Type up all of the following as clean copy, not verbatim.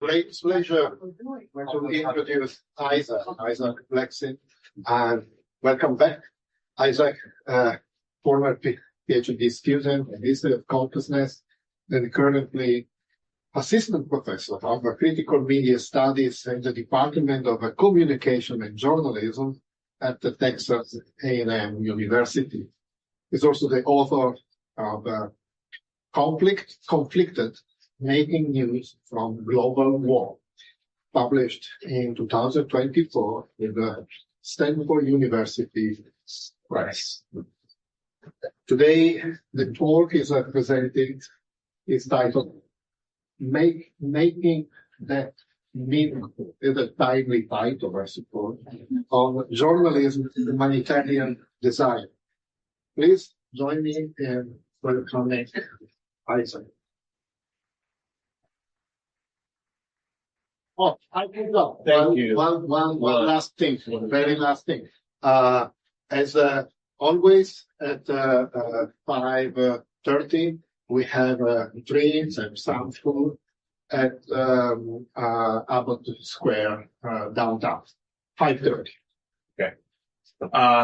Great pleasure to introduce Isaac Blacksin, and welcome back, Isaac, former PhD student in history of consciousness, and currently assistant professor of critical media studies in the Department of Communication and Journalism at the Texas A&M University. He's also the author of Conflicted: Making News from Global War, published in 2024 with the Stanford University Press. Today, the talk is presented is titled Making That Meaningful. It's a timely title, I suppose, on journalism, humanitarian design. Please join me in welcoming Isaac. Oh, I can go. Thank you. One last thing, very last thing. As always, at 5:30, we have drinks and some food at Abbott Square downtown. 5:30. Okay.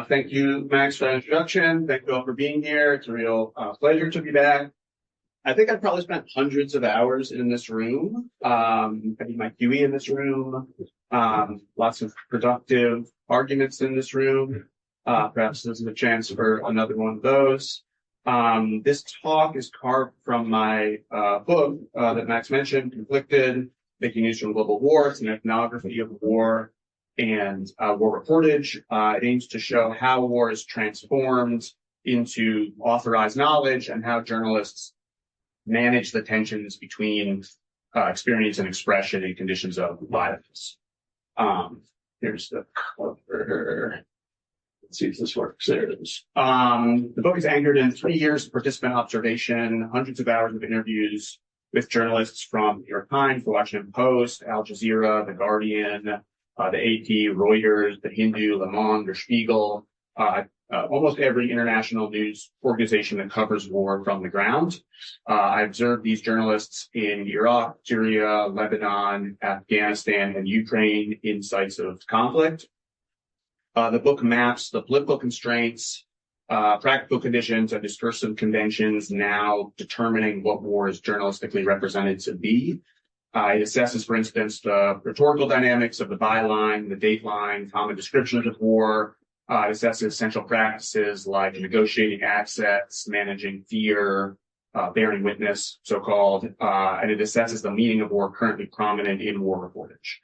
Thank you, Max, for the introduction. Thank you all for being here. It's a real pleasure to be back. I think I've probably spent hundreds of hours in this room. I need my QE in this room. Lots of productive arguments in this room. Perhaps this is a chance for another one of those. This talk is carved from my book that Max mentioned, Conflicted: Making News from Global War. It's an ethnography of war and war reportage. It aims to show how war is transformed into authorized knowledge and how journalists manage the tensions between experience and expression in conditions of violence. Here's the cover. Let's see if this works. There it is. The book is anchored in 3 years of participant observation, hundreds of hours of interviews with journalists from the New York Times, the Washington Post, Al Jazeera, The Guardian, the AP, Reuters, The Hindu, Le Monde, Der Spiegel, almost every international news organization that covers war from the ground. I observed these journalists in Iraq, Syria, Lebanon, Afghanistan, and Ukraine in sites of conflict. The book maps the political constraints, practical conditions, and discursive conventions now determining what war is journalistically represented to be. It assesses, for instance, the rhetorical dynamics of the byline, the dateline, common descriptions of war. It assesses central practices like negotiating access, managing fear, bearing witness, so-called, and it assesses the meaning of war currently prominent in war reportage.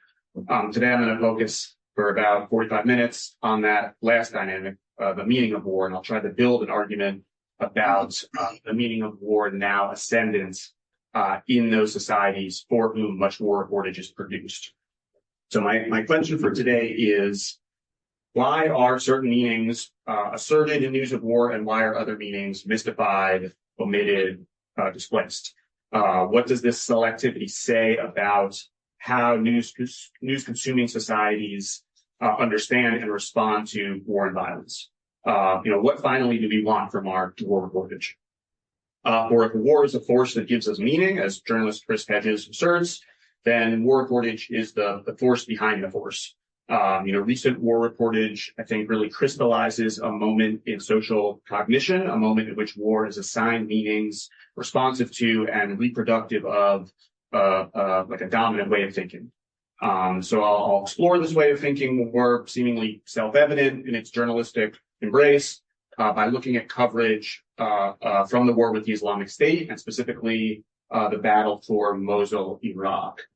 Today, I'm going to focus for about 45 minutes on that last dynamic, the meaning of war, and I'll try to build an argument about the meaning of war now ascendant in those societies for whom much war reportage is produced. So my question for today is, why are certain meanings asserted in news of war, and why are other meanings mystified, omitted, displaced? What does this selectivity say about how news-consuming societies understand and respond to war and violence? What finally do we want from our war reportage? Or if war is a force that gives us meaning, as journalist Chris Hedges asserts, then war reportage is the force behind the force. Recent war reportage, I think, really crystallizes a moment in social cognition, a moment in which war is assigned meanings responsive to and reproductive of like a dominant way of thinking. So I'll explore this way of thinking more seemingly self-evident in its journalistic embrace by looking at coverage from the war with the Islamic State, and specifically the battle for Mosul, Iraq.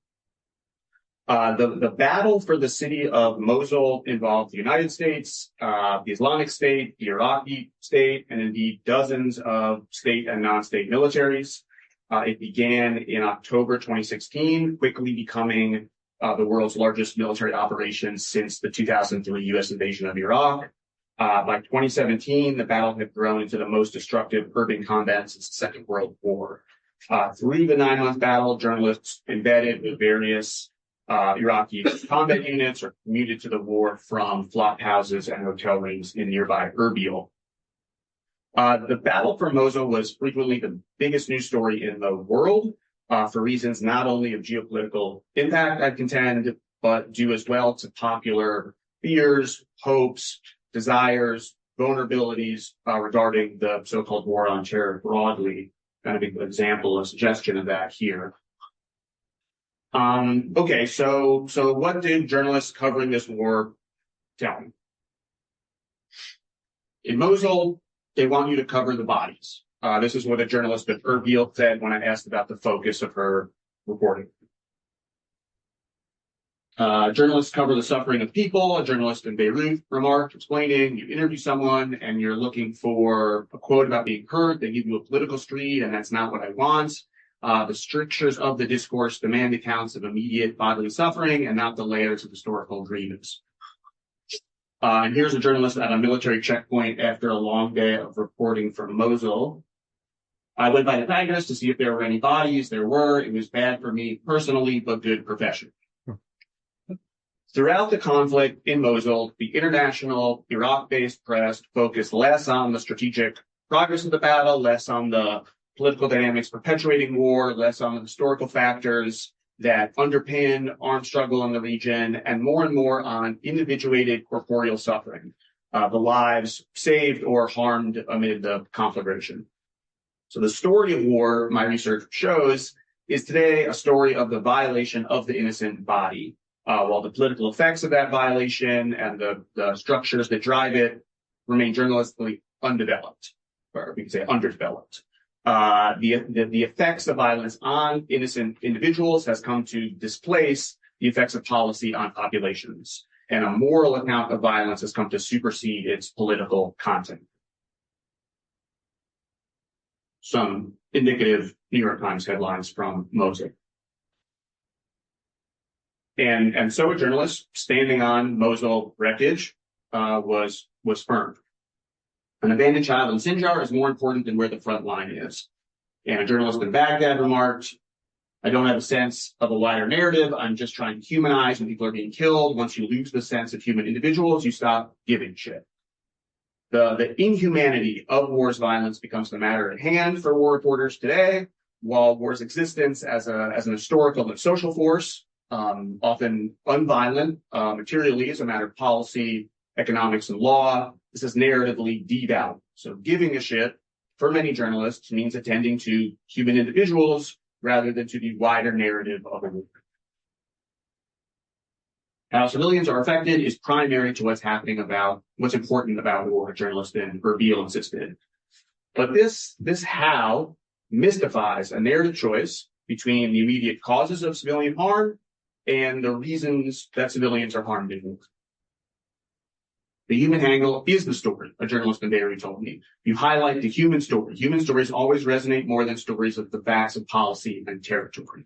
The battle for the city of Mosul involved the United States, the Islamic State, the Iraqi state, and indeed dozens of state and non-state militaries. It began in October 2016, quickly becoming the world's largest military operation since the 2003 U.S. invasion of Iraq. By 2017, the battle had grown into the most destructive urban combat since the Second World War. Through the 9-month battle, journalists embedded with various Iraqi combat units or commuted to the war from flop houses and hotel rooms in nearby Erbil. The battle for Mosul was frequently the biggest news story in the world. for reasons not only of geopolitical impact, I contend, but due as well to popular fears, hopes, desires, vulnerabilities regarding the so-called war on terror broadly. Kind of an example, a suggestion of that here. Okay, so what did journalists covering this war tell me? In Mosul, they want you to cover the bodies. This is what a journalist at Erbil said when I asked about the focus of her reporting. Journalists cover the suffering of people. A journalist in Beirut remarked, explaining, you interview someone and you're looking for a quote about being hurt. They give you a political screed, and that's not what I want. The strictures of the discourse demand accounts of immediate bodily suffering and not the layers of historical grievance. And here's a journalist at a military checkpoint after a long day of reporting from Mosul. I went by the antagonist to see if there were any bodies. There were. It was bad for me personally, but good professionally. Throughout the conflict in Mosul, the international Iraq-based press focused less on the strategic progress of the battle, less on the political dynamics perpetuating war, less on the historical factors that underpin armed struggle in the region, and more on individuated corporeal suffering, the lives saved or harmed amid the conflagration. So the story of war, my research shows, is today a story of the violation of the innocent body, while the political effects of that violation and the structures that drive it remain journalistically undeveloped, or we could say underdeveloped. The effects of violence on innocent individuals has come to displace the effects of policy on populations, and a moral account of violence has come to supersede its political content. Some indicative New York Times headlines from Mosul. And so a journalist standing on Mosul wreckage was firm. An abandoned child in Sinjar is more important than where the front line is. And a journalist in Baghdad remarked, I don't have a sense of a wider narrative. I'm just trying to humanize when people are being killed. Once you lose the sense of human individuals, you stop giving shit. The inhumanity of war's violence becomes the matter at hand for war reporters today, while war's existence as an historical and social force, often unviolent, materially is a matter of policy, economics, and law. This is narratively devalued. So giving a shit for many journalists means attending to human individuals rather than to the wider narrative of a war. How civilians are affected is primary to what's important about war, journalists in Erbil insisted. But this how mystifies a narrative choice between the immediate causes of civilian harm and the reasons that civilians are harmed in war. The human angle is the story, a journalist in Beirut told me. You highlight the human story. Human stories always resonate more than stories of the facts of policy and territory.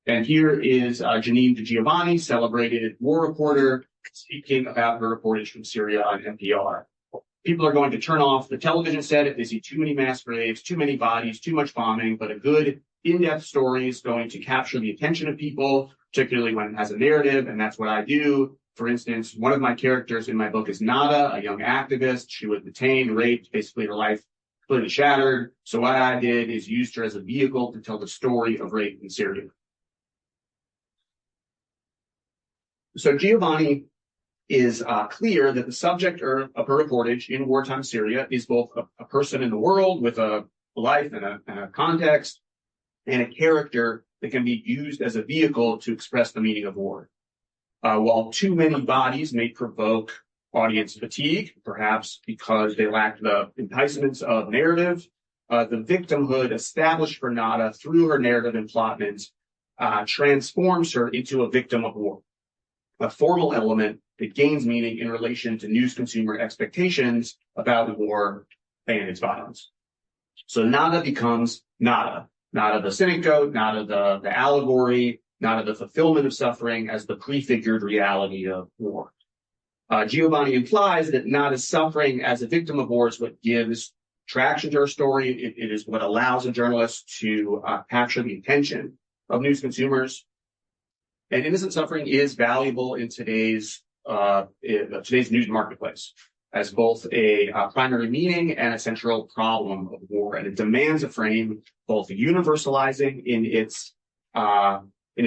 And here is Janine DiGiovanni, celebrated war reporter, speaking about her reportage from Syria on NPR. People are going to turn off the television set if they see too many mass graves, too many bodies, too much bombing, but a good in-depth story is going to capture the attention of people, particularly when it has a narrative, and that's what I do. For instance, one of my characters in my book is Nada, a young activist. She was detained, raped, basically her life completely shattered. So what I did is used her as a vehicle to tell the story of rape in Syria. So Giovanni is clear that the subject of her reportage in wartime Syria is both a person in the world with a life and a context, and a character that can be used as a vehicle to express the meaning of war. While too many bodies may provoke audience fatigue, perhaps because they lack the enticements of narrative, the victimhood established for Nada through her narrative implantment transforms her into a victim of war, a formal element that gains meaning in relation to news consumer expectations about war and its violence. So Nada becomes Nada. Nada the synagogue, Nada the allegory, Nada the fulfillment of suffering as the prefigured reality of war. Giovanni implies that Nada's suffering as a victim of war is what gives traction to her story. It is what allows a journalist to capture the attention of news consumers. And innocent suffering is valuable in today's news marketplace. as both a primary meaning and a central problem of war, and it demands a frame both universalizing in its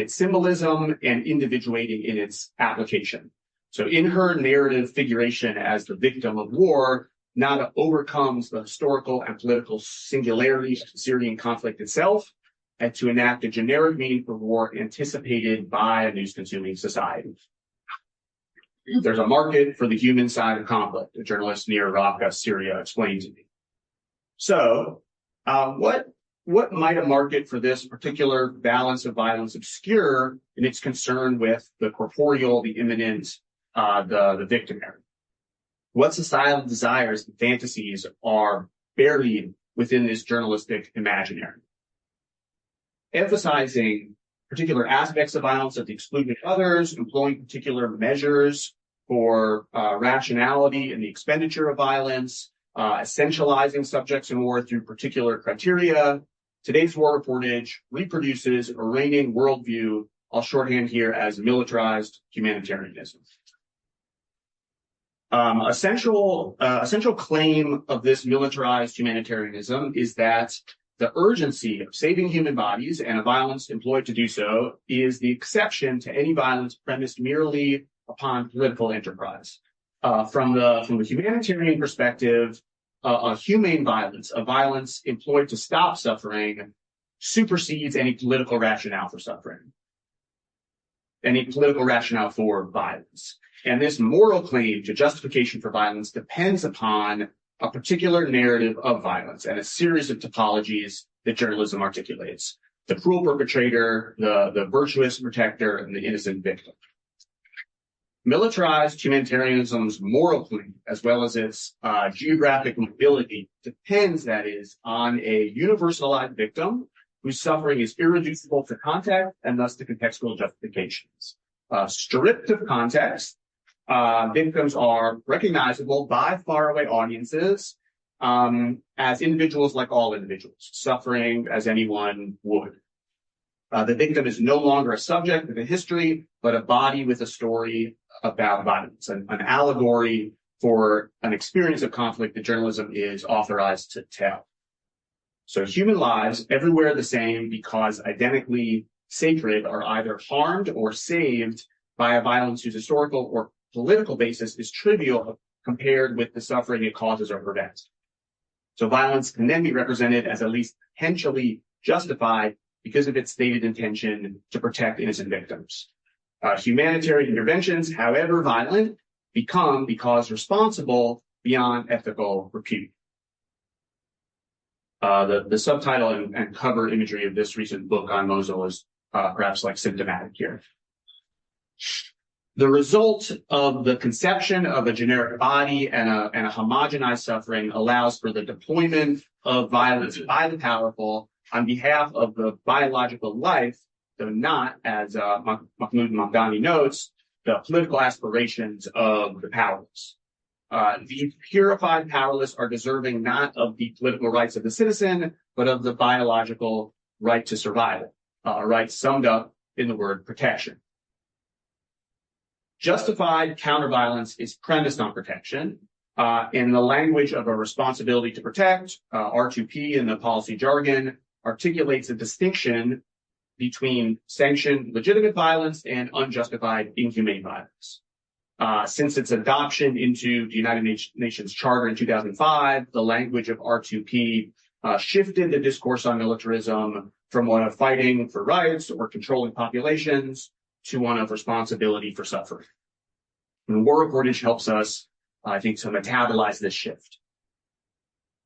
symbolism and individuating in its application. So in her narrative figuration as the victim of war, Nada overcomes the historical and political singularity of the Syrian conflict itself, and to enact a generic meaning for war anticipated by a news-consuming society. There's a market for the human side of conflict, a journalist near Raqqa, Syria, explained to me. So, what might a market for this particular balance of violence obscure in its concern with the corporeal, the immanent, the victimary? What societal desires and fantasies are buried within this journalistic imaginary? Emphasizing particular aspects of violence at the exclusion of others, employing particular measures for rationality in the expenditure of violence, essentializing subjects in war through particular criteria. Today's war reportage reproduces a reigning worldview I'll shorthand here as militarized humanitarianism. A central claim of this militarized humanitarianism is that the urgency of saving human bodies and a violence employed to do so is the exception to any violence premised merely upon political enterprise. From the humanitarian perspective, a humane violence, a violence employed to stop suffering, supersedes any political rationale for suffering, any political rationale for violence. And this moral claim to justification for violence depends upon a particular narrative of violence and a series of topologies that journalism articulates: the cruel perpetrator, the virtuous protector, and the innocent victim. Militarized humanitarianism's moral claim, as well as its geographic mobility, depends, that is, on a universalized victim whose suffering is irreducible to context and thus to contextual justifications. Stripped of context, victims are recognizable by faraway audiences as individuals like all individuals, suffering as anyone would. The victim is no longer a subject with a history, but a body with a story about violence, an allegory for an experience of conflict that journalism is authorized to tell. So human lives everywhere the same because identically sacred are either harmed or saved by a violence whose historical or political basis is trivial compared with the suffering it causes or prevents. So violence can then be represented as at least potentially justified because of its stated intention to protect innocent victims. Humanitarian interventions, however violent, become, because responsible, beyond ethical repute. The subtitle and cover imagery of this recent book on Mosul is perhaps like symptomatic here. The result of the conception of a generic body and a homogenized suffering allows for the deployment of violence by the powerful on behalf of the biological life, though not, as Mahmoud Mamdani notes, the political aspirations of the powerless. The purified powerless are deserving not of the political rights of the citizen, but of the biological right to survival, a right summed up in the word protection. Justified counterviolence is premised on protection. In the language of a responsibility to protect, R2P in the policy jargon articulates a distinction between sanctioned legitimate violence and unjustified inhumane violence. Since its adoption into the United Nations Charter in 2005, the language of R2P shifted the discourse on militarism from one of fighting for rights or controlling populations to one of responsibility for suffering. And war reportage helps us, I think, to metabolize this shift.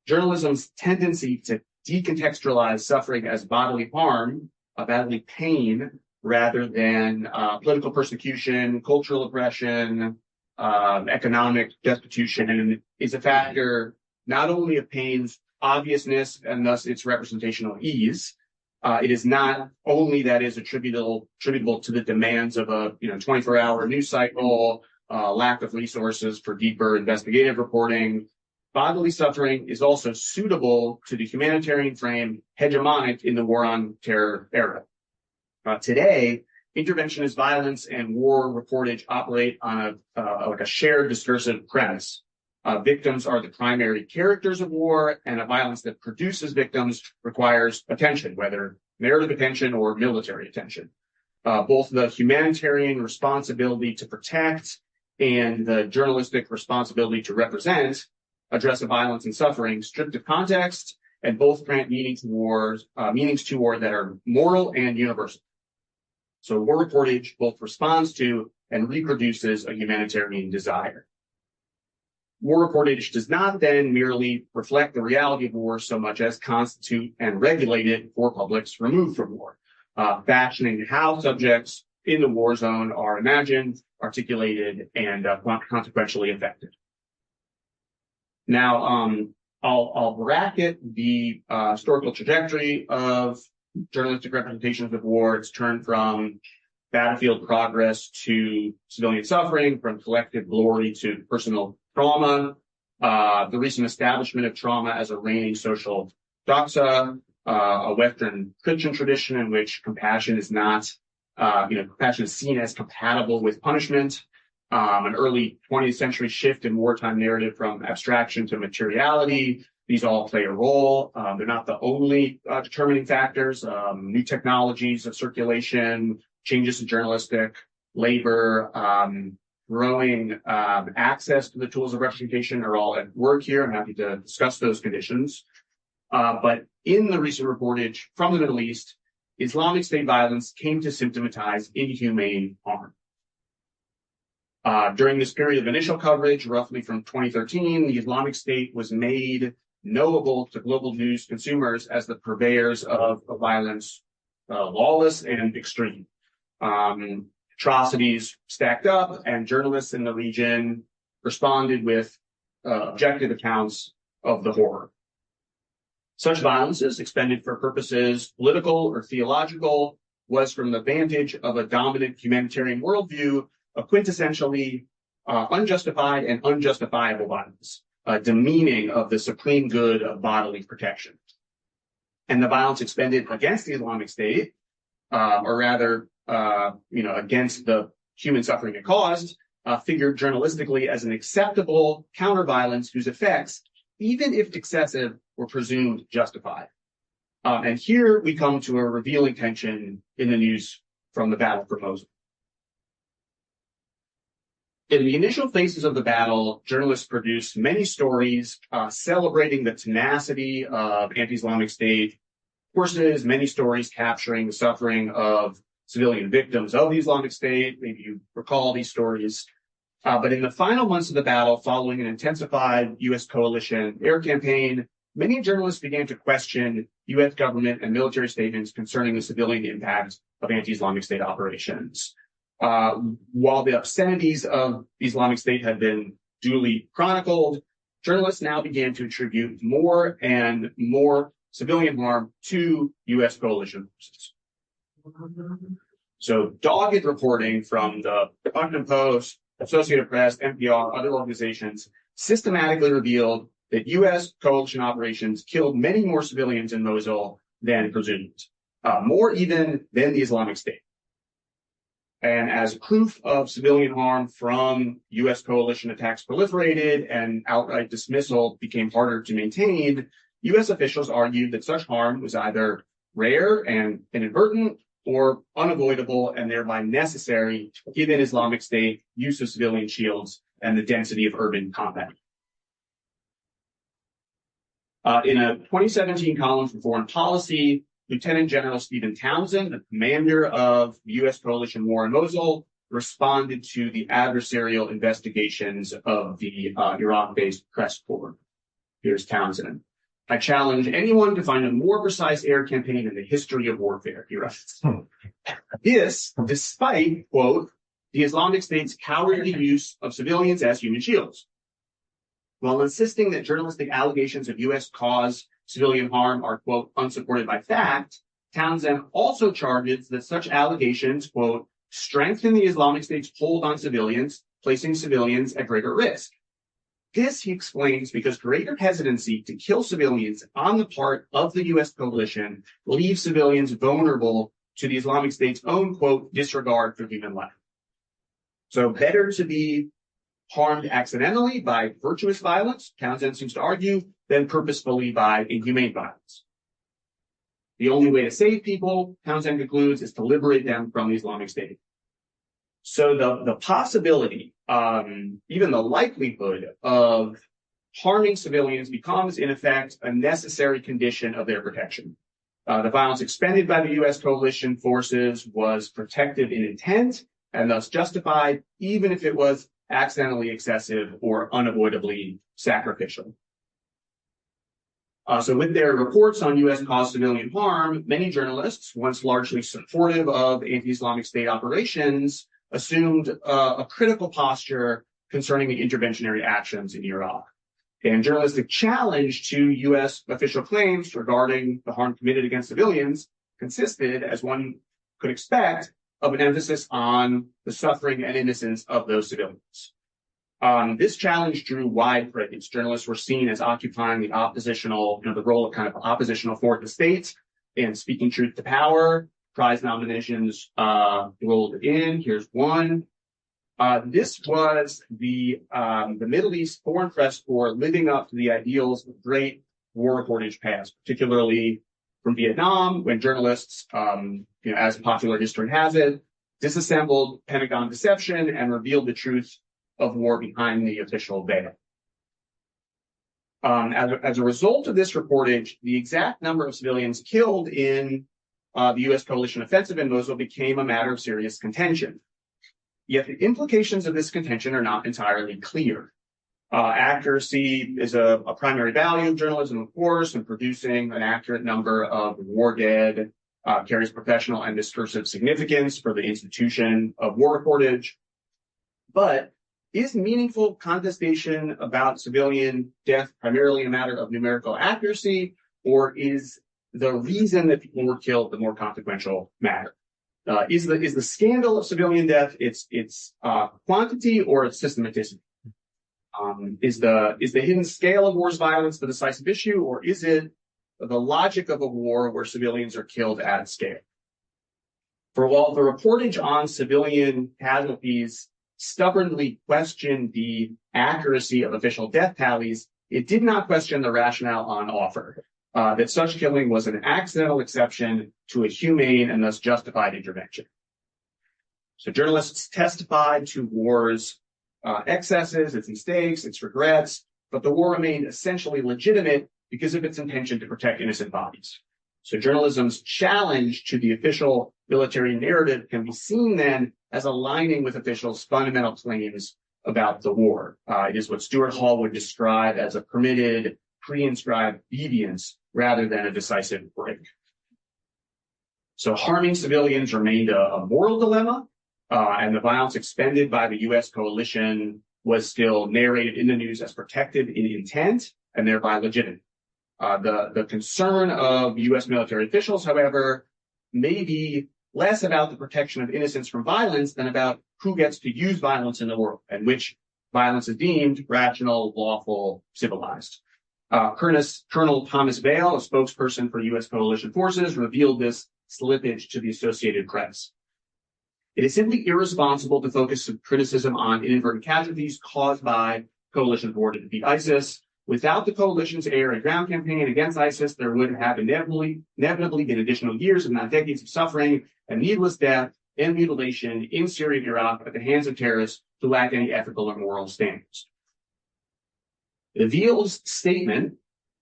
Journalism's tendency to decontextualize suffering as bodily harm, bodily pain, rather than political persecution, cultural oppression, economic destitution, is a factor not only of pain's obviousness and thus its representational ease. It is not only that is attributable to the demands of a 24-hour news cycle, lack of resources for deeper investigative reporting. Bodily suffering is also suitable to the humanitarian frame hegemonic in the war on terror era. Today, interventionist violence and war reportage operate on a shared discursive premise. Victims are the primary characters of war, and a violence that produces victims requires attention, whether narrative attention or military attention. Both the humanitarian responsibility to protect and the journalistic responsibility to represent address of violence and suffering stripped of context, and both grant meanings to war that are moral and universal. So war reportage both responds to and reproduces a humanitarian desire. War reportage does not then merely reflect the reality of war so much as constitute and regulate it for publics removed from war, fashioning how subjects in the war zone are imagined, articulated, and consequentially affected. Now, I'll bracket the historical trajectory of journalistic representations of war. It's turned from battlefield progress to civilian suffering, from collective glory to personal trauma, the recent establishment of trauma as a reigning social doxa, a Western Christian tradition in which compassion is not, compassion is seen as compatible with punishment, an early 20th century shift in wartime narrative from abstraction to materiality. These all play a role. They're not the only determining factors. New technologies of circulation, changes in journalistic labor, growing access to the tools of representation are all at work here. I'm happy to discuss those conditions. But in the recent reportage from the Middle East, Islamic State violence came to symptomatize inhumane harm. During this period of initial coverage, roughly from 2013, the Islamic State was made knowable to global news consumers as the purveyors of violence, lawless and extreme. Atrocities stacked up, and journalists in the region responded with objective accounts of the horror. Such violence is expended for purposes political or theological, was from the vantage of a dominant humanitarian worldview, a quintessentially unjustified and unjustifiable violence, a demeaning of the supreme good of bodily protection. And the violence expended against the Islamic State, or rather, against the human suffering it caused, figured journalistically as an acceptable counter-violence whose effects, even if excessive, were presumed justified. And here we come to a revealing tension in the news from the battle for Mosul. In the initial phases of the battle, journalists produced many stories celebrating the tenacity of anti-Islamic State forces, many stories capturing the suffering of civilian victims of the Islamic State. Maybe you recall these stories. But in the final months of the battle, following an intensified U.S. coalition air campaign, many journalists began to question U.S. government and military statements concerning the civilian impact of anti-Islamic State operations. While the obscenities of the Islamic State had been duly chronicled, journalists now began to attribute more and more civilian harm to U.S. coalition forces. So dogged reporting from the Washington Post, Associated Press, NPR, other organizations systematically revealed that U.S. coalition operations killed many more civilians in Mosul than presumed, more even than the Islamic State. And as proof of civilian harm from U.S. coalition attacks proliferated and outright dismissal became harder to maintain, U.S. officials argued that such harm was either rare and inadvertent or unavoidable and thereby necessary given Islamic State use of civilian shields and the density of urban combat. In a 2017 column for Foreign Policy, Lieutenant General Stephen Townsend, the commander of the U.S. coalition war in Mosul, responded to the adversarial investigations of the Iraq-based press corps. Here's Townsend. I challenge anyone to find a more precise air campaign in the history of warfare, he writes. This, despite, quote, the Islamic State's cowardly use of civilians as human shields. While insisting that journalistic allegations of U.S. cause civilian harm are, quote, unsupported by fact, Townsend also charges that such allegations, quote, strengthen the Islamic State's hold on civilians, placing civilians at greater risk. This, he explains, because greater hesitancy to kill civilians on the part of the U.S. coalition leaves civilians vulnerable to the Islamic State's own, quote, disregard for human life. So better to be harmed accidentally by virtuous violence, Townsend seems to argue, than purposefully by inhumane violence. The only way to save people, Townsend concludes, is to liberate them from the Islamic State. So the possibility, even the likelihood of harming civilians becomes, in effect, a necessary condition of their protection. The violence expended by the U.S. coalition forces was protective in intent and thus justified, even if it was accidentally excessive or unavoidably sacrificial. So with their reports on U.S. caused civilian harm, many journalists, once largely supportive of anti-Islamic State operations, assumed a critical posture concerning the interventionary actions in Iraq. And journalistic challenge to U.S. official claims regarding the harm committed against civilians consisted, as one could expect, of an emphasis on the suffering and innocence of those civilians. This challenge drew wide praise. Journalists were seen as occupying the oppositional, the role of kind of oppositional fourth estate and speaking truth to power. Prize nominations rolled in. Here's one. This was the Middle East foreign press corps living up to the ideals of great war reportage past, particularly from Vietnam, when journalists, as popular history has it, disassembled Pentagon deception and revealed the truth of war behind the official veil. As a result of this reportage, the exact number of civilians killed in the U.S. coalition offensive in Mosul became a matter of serious contention. Yet the implications of this contention are not entirely clear. Accuracy is a primary value of journalism, of course, and producing an accurate number of war dead carries professional and discursive significance for the institution of war reportage. But is meaningful contestation about civilian death primarily a matter of numerical accuracy, or is the reason that people were killed the more consequential matter? Is the scandal of civilian death its quantity or its systematicity? Is the hidden scale of war's violence the decisive issue, or is it the logic of a war where civilians are killed at scale? For while the reportage on civilian casualties stubbornly questioned the accuracy of official death tallies, it did not question the rationale on offer, that such killing was an accidental exception to a humane and thus justified intervention. So journalists testified to war's excesses, its mistakes, its regrets, but the war remained essentially legitimate because of its intention to protect innocent bodies. So journalism's challenge to the official military narrative can be seen then as aligning with officials' fundamental claims about the war. It is what Stuart Hall would describe as a permitted, pre-inscribed deviance rather than a decisive break. So harming civilians remained a moral dilemma, and the violence expended by the U.S. coalition was still narrated in the news as protective in intent and thereby legitimate. The concern of U.S. military officials, however, may be less about the protection of innocents from violence than about who gets to use violence in the world and which violence is deemed rational, lawful, civilized. Colonel Thomas Vail, a spokesperson for U.S. coalition forces, revealed this slippage to the Associated Press. It is simply irresponsible to focus criticism on inadvertent casualties caused by coalition war to defeat ISIS. Without the coalition's air and ground campaign against ISIS, there would have inevitably been additional years, if not decades, of suffering and needless death and mutilation in Syria and Iraq at the hands of terrorists who lack any ethical or moral standards. Vail's statement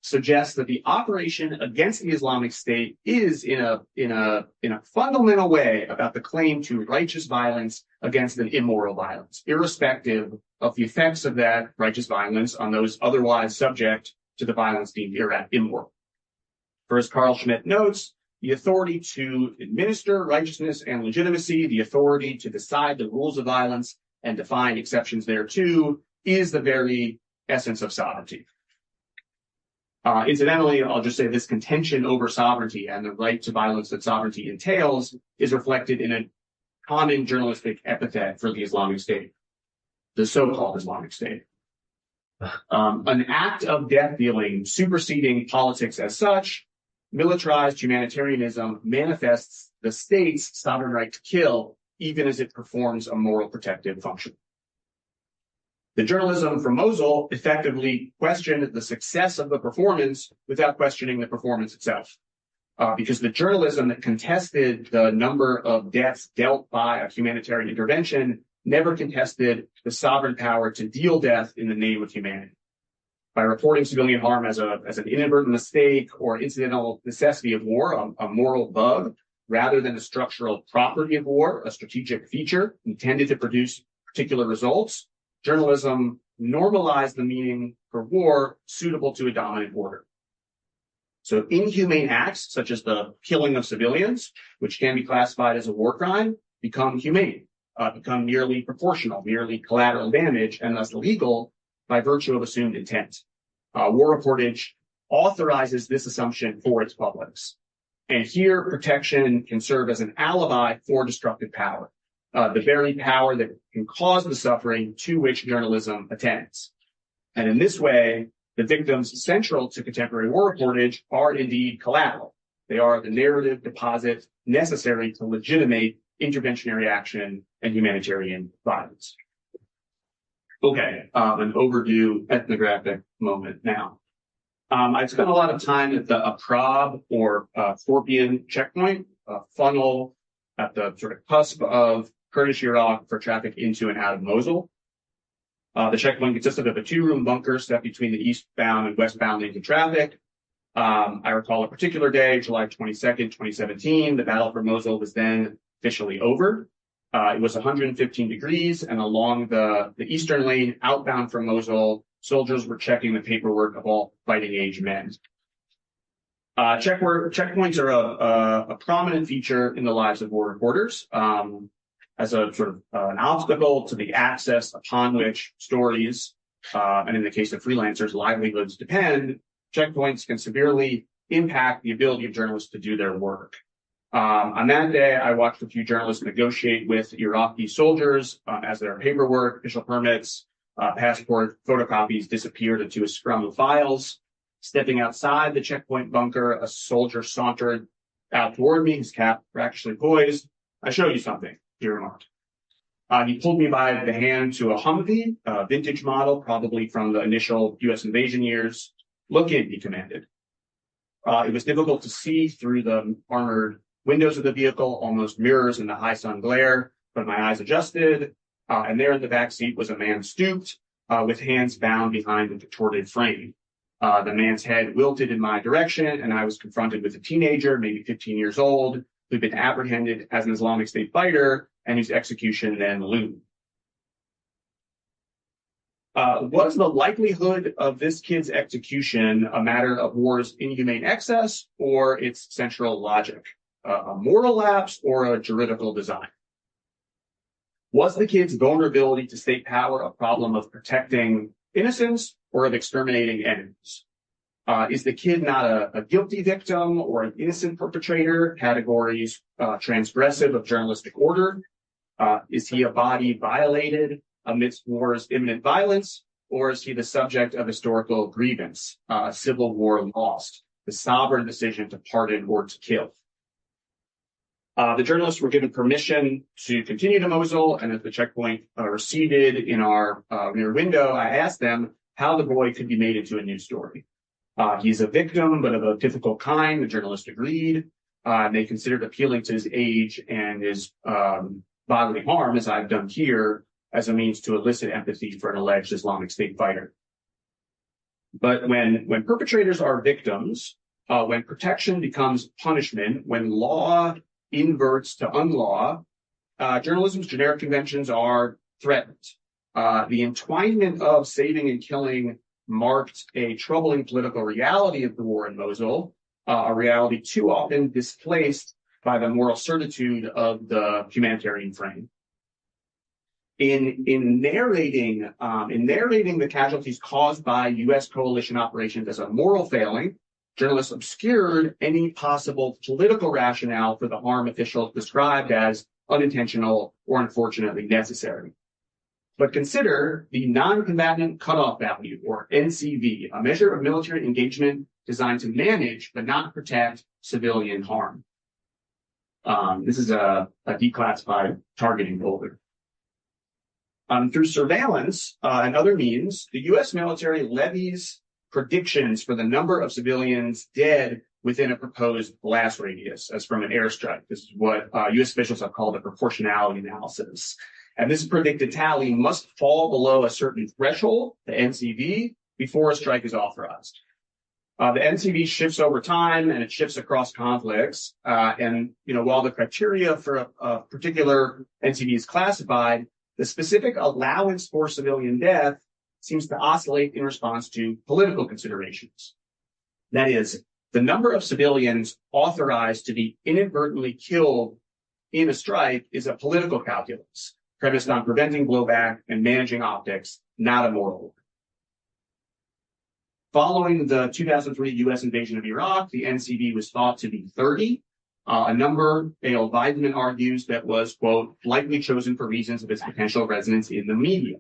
suggests that the operation against the Islamic State is in a fundamental way about the claim to righteous violence against an immoral violence, irrespective of the effects of that righteous violence on those otherwise subject to the violence deemed immoral. For as Carl Schmitt notes, the authority to administer righteousness and legitimacy, the authority to decide the rules of violence and define exceptions thereto, is the very essence of sovereignty. Incidentally, I'll just say this contention over sovereignty and the right to violence that sovereignty entails is reflected in a common journalistic epithet for the Islamic State, the so-called Islamic State. An act of death dealing superseding politics as such, militarized humanitarianism manifests the state's sovereign right to kill, even as it performs a moral protective function. The journalism from Mosul effectively questioned the success of the performance without questioning the performance itself. Because the journalism that contested the number of deaths dealt by a humanitarian intervention never contested the sovereign power to deal death in the name of humanity. By reporting civilian harm as an inadvertent mistake or incidental necessity of war, a moral bug, rather than a structural property of war, a strategic feature intended to produce particular results, journalism normalized the meaning for war suitable to a dominant order. So inhumane acts, such as the killing of civilians, which can be classified as a war crime, become humane, become merely proportional, merely collateral damage, and thus legal by virtue of assumed intent. War reportage authorizes this assumption for its publics. And here, protection can serve as an alibi for destructive power, the very power that can cause the suffering to which journalism attends. And in this way, the victims central to contemporary war reportage are indeed collateral. They are the narrative deposit necessary to legitimate interventionary action and humanitarian violence. Okay, an overdue ethnographic moment now. I've spent a lot of time at the Aprab or Scorpion checkpoint, funnel at the sort of cusp of Kurdish Iraq for traffic into and out of Mosul. The checkpoint consisted of a 2-room bunker set between the eastbound and westbound lanes of traffic. I recall a particular day, July 22nd, 2017. The battle for Mosul was then officially over. It was 115 degrees, and along the eastern lane outbound from Mosul, soldiers were checking the paperwork of all fighting-age men. Checkpoints are a prominent feature in the lives of war reporters. As a sort of an obstacle to the access upon which stories, and in the case of freelancers, livelihoods depend, checkpoints can severely impact the ability of journalists to do their work. On that day, I watched a few journalists negotiate with Iraqi soldiers as their paperwork, official permits, passport photocopies disappeared into a scrum of files. Stepping outside the checkpoint bunker, a soldier sauntered out toward me, his cap actually poised. "I show you something," he remarked. He pulled me by the hand to a Humvee, a vintage model, probably from the initial U.S. invasion years. "Look in," he commanded. It was difficult to see through the armored windows of the vehicle, almost mirrors in the high sun glare, but my eyes adjusted, and there in the back seat was a man stooped, with hands bound behind the contorted frame. The man's head wilted in my direction, and I was confronted with a teenager, maybe 15 years old, who'd been apprehended as an Islamic State fighter and whose execution then loomed. Was the likelihood of this kid's execution a matter of war's inhumane excess or its central logic, a moral lapse or a juridical design? Was the kid's vulnerability to state power a problem of protecting innocence or of exterminating enemies? Is the kid not a guilty victim or an innocent perpetrator, categories transgressive of journalistic order? Is he a body violated amidst war's imminent violence, or is he the subject of historical grievance, civil war lost, the sovereign decision to pardon or to kill? The journalists were given permission to continue to Mosul, and as the checkpoint receded in our rear window, I asked them how the boy could be made into a news story. He's a victim, but of a difficult kind, the journalist agreed. They considered appealing to his age and his bodily harm, as I've done here, as a means to elicit empathy for an alleged Islamic State fighter. But when perpetrators are victims, when protection becomes punishment, when law inverts to unlaw, journalism's generic conventions are threatened. The entwinement of saving and killing marked a troubling political reality of the war in Mosul, a reality too often displaced by the moral certitude of the humanitarian frame. In narrating the casualties caused by U.S. coalition operations as a moral failing, journalists obscured any possible political rationale for the harm officials described as unintentional or unfortunately necessary. But consider the non-combatant cutoff value, or NCV, a measure of military engagement designed to manage but not protect civilian harm. This is a declassified targeting folder. Through surveillance and other means, the U.S. military levies predictions for the number of civilians dead within a proposed blast radius, as from an airstrike. This is what U.S. officials have called a proportionality analysis. And this predicted tally must fall below a certain threshold, the NCV, before a strike is authorized. The NCV shifts over time and it shifts across conflicts. And while the criteria for a particular NCV is classified, the specific allowance for civilian death seems to oscillate in response to political considerations. That is, the number of civilians authorized to be inadvertently killed in a strike is a political calculus premised on preventing blowback and managing optics, not a moral one. Following the 2003 U.S. invasion of Iraq, the NCV was thought to be 30. A number, Dale Weidman argues, that was, quote, likely chosen for reasons of its potential resonance in the media.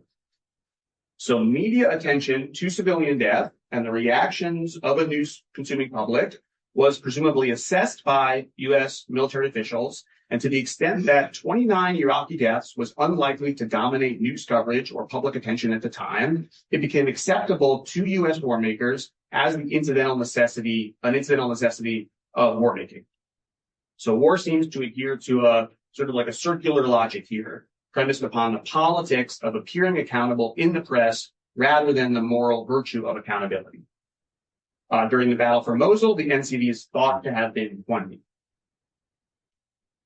So media attention to civilian death and the reactions of a news-consuming public was presumably assessed by U.S. military officials, and to the extent that 29 Iraqi deaths was unlikely to dominate news coverage or public attention at the time, it became acceptable to U.S. war makers as an incidental necessity of war making. So war seems to adhere to a sort of like a circular logic here, premised upon the politics of appearing accountable in the press rather than the moral virtue of accountability. During the battle for Mosul, the NCV is thought to have been 20.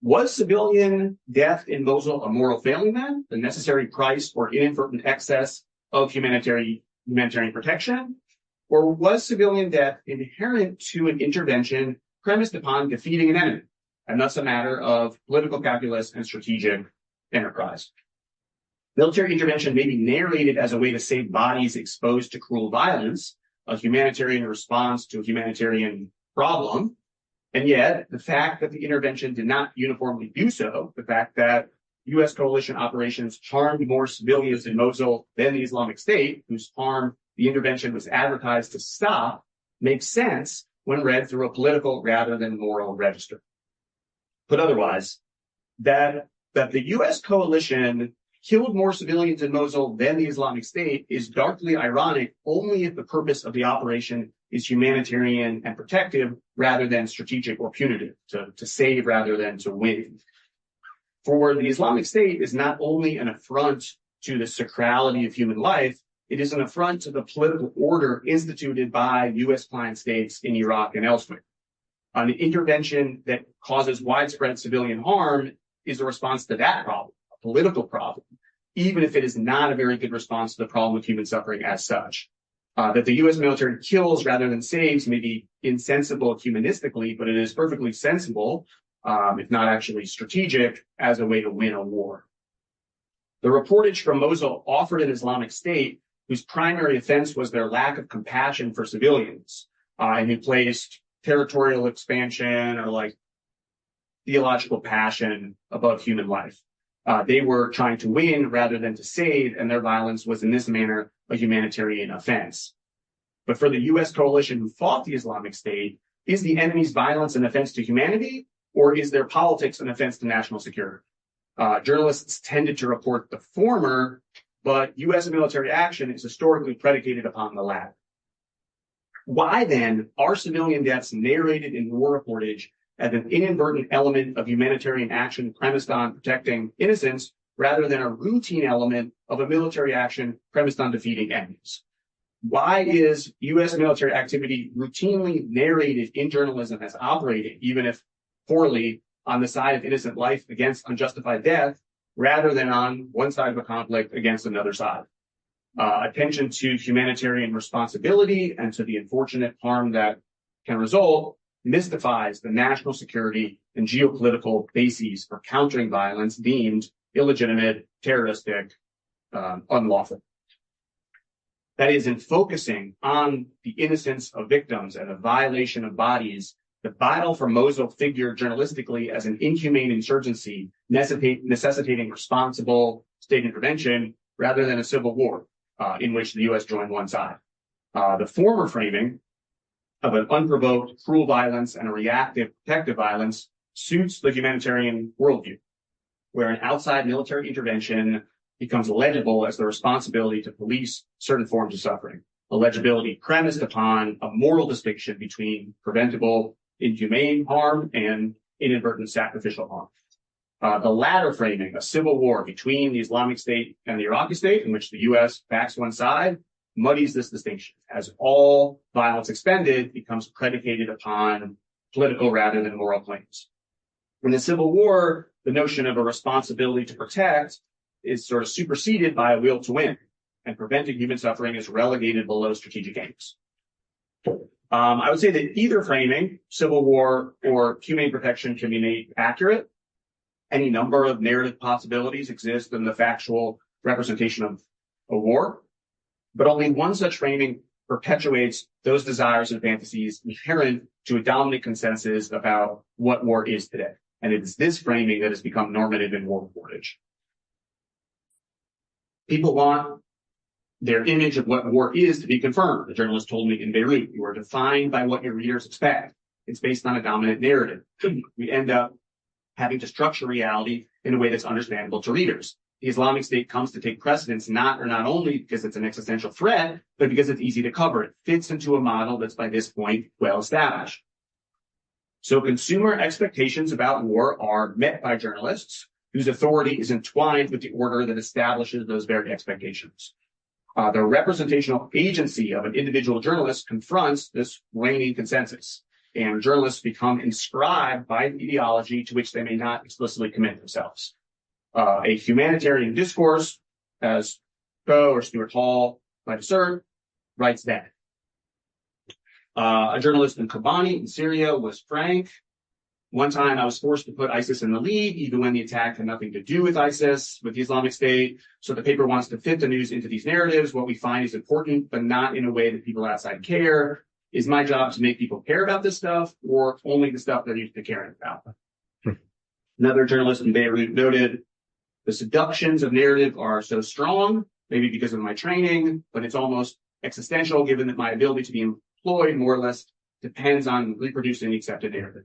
Was civilian death in Mosul a moral failing then, the necessary price or inadvertent excess of humanitarian protection? Or was civilian death inherent to an intervention premised upon defeating an enemy, and thus a matter of political calculus and strategic enterprise? Military intervention may be narrated as a way to save bodies exposed to cruel violence, a humanitarian response to a humanitarian problem. And yet, the fact that the intervention did not uniformly do so, the fact that U.S. coalition operations harmed more civilians in Mosul than the Islamic State, whose harm the intervention was advertised to stop, makes sense when read through a political rather than moral register. Put otherwise, that the U.S. coalition killed more civilians in Mosul than the Islamic State is darkly ironic only if the purpose of the operation is humanitarian and protective rather than strategic or punitive, to save rather than to win. For the Islamic State is not only an affront to the sacrality of human life, it is an affront to the political order instituted by U.S. client states in Iraq and elsewhere. An intervention that causes widespread civilian harm is a response to that problem, a political problem, even if it is not a very good response to the problem of human suffering as such. That the U.S. military kills rather than saves may be insensible humanistically, but it is perfectly sensible, if not actually strategic, as a way to win a war. The reportage from Mosul offered an Islamic State whose primary offense was their lack of compassion for civilians, and who placed territorial expansion or like theological passion above human life. They were trying to win rather than to save, and their violence was in this manner a humanitarian offense. But for the U.S. coalition who fought the Islamic State, is the enemy's violence an offense to humanity, or is their politics an offense to national security? Journalists tended to report the former, but U.S. military action is historically predicated upon the latter. Why then are civilian deaths narrated in war reportage as an inadvertent element of humanitarian action premised on protecting innocents rather than a routine element of a military action premised on defeating enemies? Why is U.S. military activity routinely narrated in journalism as operating, even if poorly, on the side of innocent life against unjustified death, rather than on one side of a conflict against another side? Attention to humanitarian responsibility and to the unfortunate harm that can result mystifies the national security and geopolitical bases for countering violence deemed illegitimate, terroristic, unlawful. That is, in focusing on the innocence of victims and the violation of bodies, the battle for Mosul figured journalistically as an inhumane insurgency necessitating responsible state intervention rather than a civil war in which the U.S. joined one side. The former framing of an unprovoked cruel violence and a reactive protective violence suits the humanitarian worldview, where an outside military intervention becomes legible as the responsibility to police certain forms of suffering, a legibility premised upon a moral distinction between preventable inhumane harm and inadvertent sacrificial harm. The latter framing, a civil war between the Islamic State and the Iraqi state, in which the U.S. backs one side, muddies this distinction, as all violence expended becomes predicated upon political rather than moral claims. In the Civil War, the notion of a responsibility to protect is sort of superseded by a will to win, and preventing human suffering is relegated below strategic aims. I would say that either framing, civil war or humane protection, can be made accurate. Any number of narrative possibilities exist in the factual representation of a war, but only one such framing perpetuates those desires and fantasies inherent to a dominant consensus about what war is today. And it is this framing that has become normative in war reportage. People want their image of what war is to be confirmed. The journalist told me in Beirut, you are defined by what your readers expect. It's based on a dominant narrative. We end up having to structure reality in a way that's understandable to readers. The Islamic State comes to take precedence not only because it's an existential threat, but because it's easy to cover. It fits into a model that's by this point well established. So consumer expectations about war are met by journalists whose authority is entwined with the order that establishes those very expectations. The representational agency of an individual journalist confronts this reigning consensus, and journalists become inscribed by an ideology to which they may not explicitly commit themselves. A humanitarian discourse, as Poe or Stuart Hall might assert, writes that. A journalist in Kobani in Syria was frank. One time I was forced to put ISIS in the lead, even when the attack had nothing to do with ISIS, with the Islamic State. So the paper wants to fit the news into these narratives. What we find is important, but not in a way that people outside care. Is my job to make people care about this stuff, or only the stuff they're used to caring about? Another journalist in Beirut noted, the seductions of narrative are so strong, maybe because of my training, but it's almost existential given that my ability to be employed more or less depends on reproducing the accepted narrative.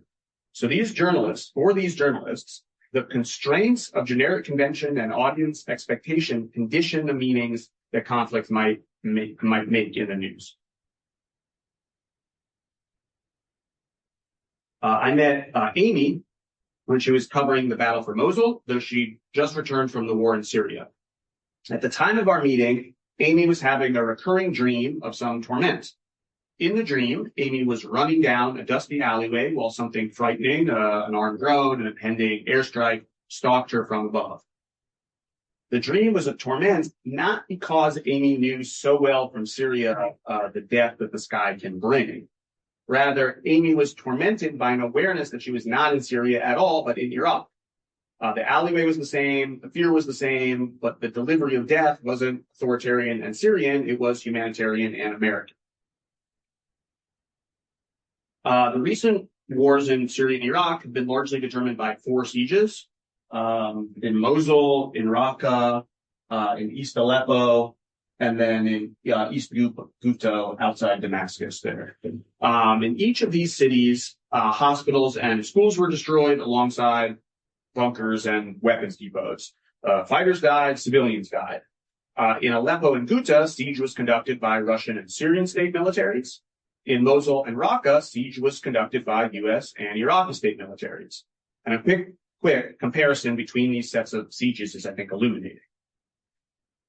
So for these journalists, the constraints of generic convention and audience expectation condition the meanings that conflict might make in the news. I met Amy when she was covering the battle for Mosul, though she just returned from the war in Syria. At the time of our meeting, Amy was having a recurring dream of some torment. In the dream, Amy was running down a dusty alleyway while something frightening, an armed drone, an impending airstrike, stalked her from above. The dream was a torment, not because Amy knew so well from Syria the death that the sky can bring. Rather, Amy was tormented by an awareness that she was not in Syria at all, but in Iraq. The alleyway was the same, the fear was the same, but the delivery of death wasn't authoritarian and Syrian, it was humanitarian and American. The recent wars in Syria and Iraq have been largely determined by 4 sieges, in Mosul, in Raqqa, in East Aleppo, and then in East Ghouta outside Damascus there. In each of these cities, hospitals and schools were destroyed alongside bunkers and weapons depots. Fighters died, civilians died. In Aleppo and Ghouta, siege was conducted by Russian and Syrian state militaries. In Mosul and Raqqa, siege was conducted by U.S. and Iraqi state militaries. And a quick comparison between these sets of sieges is, I think, illuminating.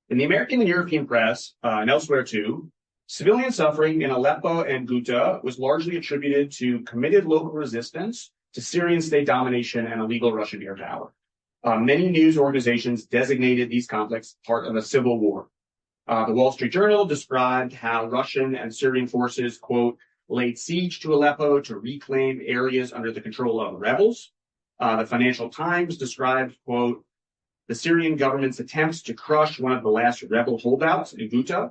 In the American and European press, and elsewhere too, civilian suffering in Aleppo and Ghouta was largely attributed to committed local resistance to Syrian state domination and illegal Russian air power. Many news organizations designated these conflicts part of a civil war. The Wall Street Journal described how Russian and Syrian forces, quote, laid siege to Aleppo to reclaim areas under the control of rebels. The Financial Times described, quote, the Syrian government's attempts to crush one of the last rebel holdouts in Ghouta.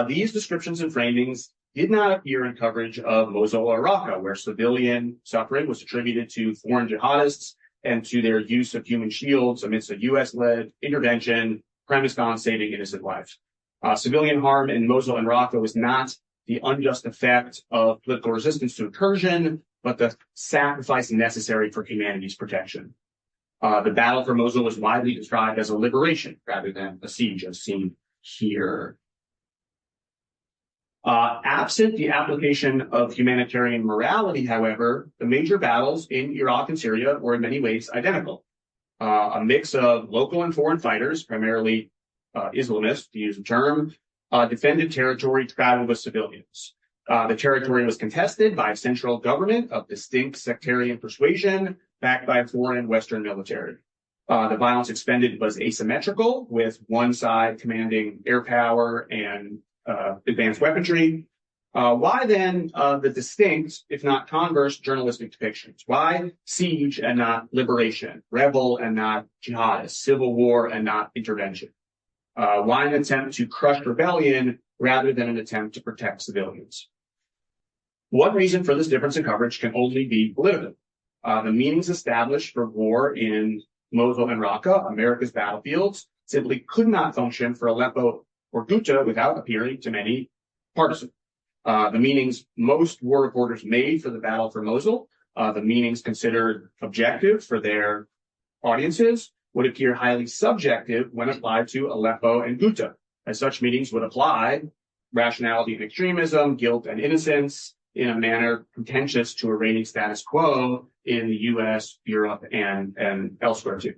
These descriptions and framings did not appear in coverage of Mosul or Raqqa, where civilian suffering was attributed to foreign jihadists and to their use of human shields amidst a U.S.-led intervention premised on saving innocent lives. Civilian harm in Mosul and Raqqa was not the unjust effect of political resistance to incursion, but the sacrifice necessary for humanity's protection. The battle for Mosul was widely described as a liberation rather than a siege, as seen here. Absent the application of humanitarian morality, however, the major battles in Iraq and Syria were in many ways identical. A mix of local and foreign fighters, primarily Islamists, to use the term, defended territory traveled with civilians. The territory was contested by a central government of distinct sectarian persuasion, backed by a foreign Western military. The violence expended was asymmetrical, with one side commanding air power and advanced weaponry. Why then the distinct, if not converse, journalistic depictions? Why siege and not liberation, rebel and not jihadist, civil war and not intervention? Why an attempt to crush rebellion rather than an attempt to protect civilians? One reason for this difference in coverage can only be political. The meanings established for war in Mosul and Raqqa, America's battlefields, simply could not function for Aleppo or Ghouta without appearing to many partisan. The meanings most war reporters made for the battle for Mosul, the meanings considered objective for their audiences, would appear highly subjective when applied to Aleppo and Ghouta, as such meanings would apply rationality and extremism, guilt and innocence, in a manner contentious to a reigning status quo in the US, Europe, and elsewhere too.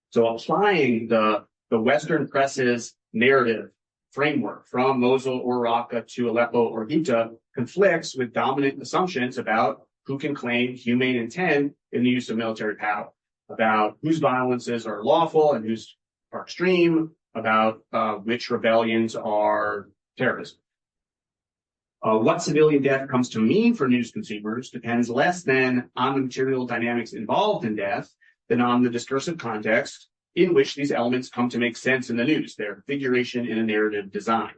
So applying the Western press's narrative framework from Mosul or Raqqa to Aleppo or Ghouta conflicts with dominant assumptions about who can claim humane intent in the use of military power, about whose violences are lawful and whose are extreme, about which rebellions are terrorism. What civilian death comes to mean for news consumers depends less than on the material dynamics involved in death than on the discursive context in which these elements come to make sense in the news, their figuration in a narrative design.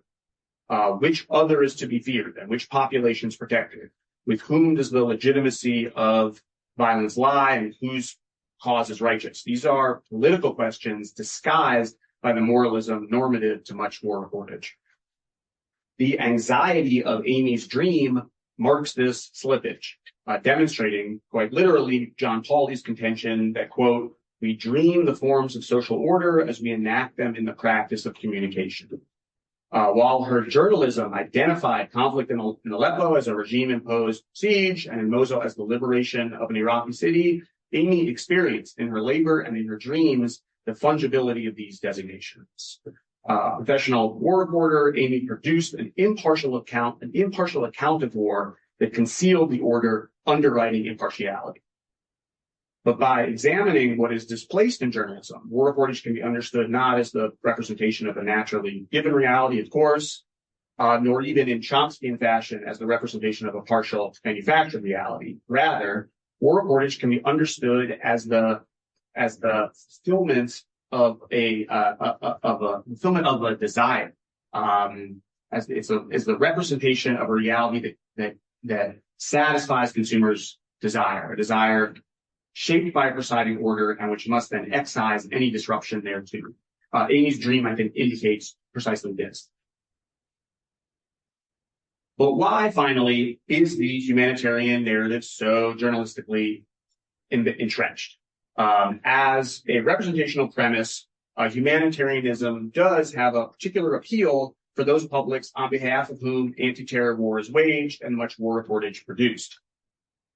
Which other is to be feared and which populations protected? With whom does the legitimacy of violence lie and whose cause is righteous? These are political questions disguised by the moralism normative to much war reportage. The anxiety of Amy's dream marks this slippage, demonstrating quite literally John Pauly's contention that, quote, we dream the forms of social order as we enact them in the practice of communication. While her journalism identified conflict in Aleppo as a regime-imposed siege and in Mosul as the liberation of an Iraqi city, Amy experienced in her labor and in her dreams the fungibility of these designations. Professional war reporter, Amy produced an impartial account of war that concealed the order underwriting impartiality. But by examining what is displaced in journalism, war reportage can be understood not as the representation of a naturally given reality, of course, nor even in Chomskyan fashion as the representation of a partial manufactured reality. Rather, war reportage can be understood as the fulfillment of a desire, as the representation of a reality that satisfies consumers' desire, a desire shaped by a presiding order and which must then excise any disruption thereto. Amy's dream, I think, indicates precisely this. But why, finally, is the humanitarian narrative so journalistically entrenched? As a representational premise, humanitarianism does have a particular appeal for those publics on behalf of whom anti-terror war is waged and much war reportage produced.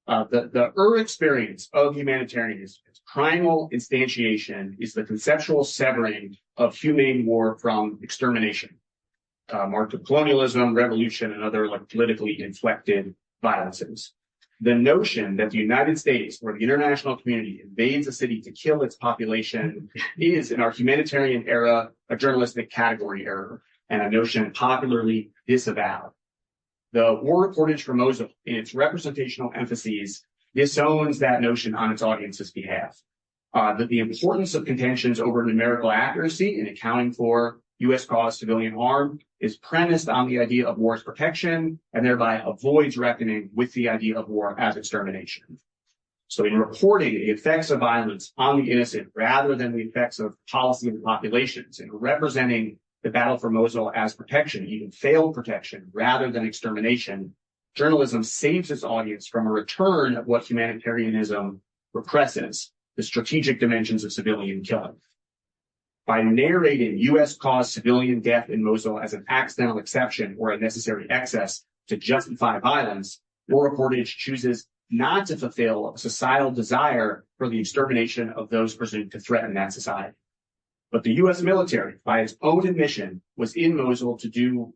The experience of humanitarianism, its primal instantiation, is the conceptual severing of humane war from extermination, marked with colonialism, revolution, and other politically inflected violences. The notion that the United States or the international community invades a city to kill its population is, in our humanitarian era, a journalistic category error and a notion popularly disavowed. The war reportage for Mosul, in its representational emphases, disowns that notion on its audience's behalf. That the importance of contentions over numerical accuracy in accounting for U.S. caused civilian harm is premised on the idea of war as protection and thereby avoids reckoning with the idea of war as extermination. So in reporting the effects of violence on the innocent rather than the effects of policy and populations, and representing the battle for Mosul as protection, even failed protection, rather than extermination, journalism saves its audience from a return of what humanitarianism represses, the strategic dimensions of civilian killing. By narrating U.S.-caused civilian death in Mosul as an accidental exception or a necessary excess to justify violence, war reportage chooses not to fulfill a societal desire for the extermination of those presumed to threaten that society. But the U.S. military, by its own admission, was in Mosul to do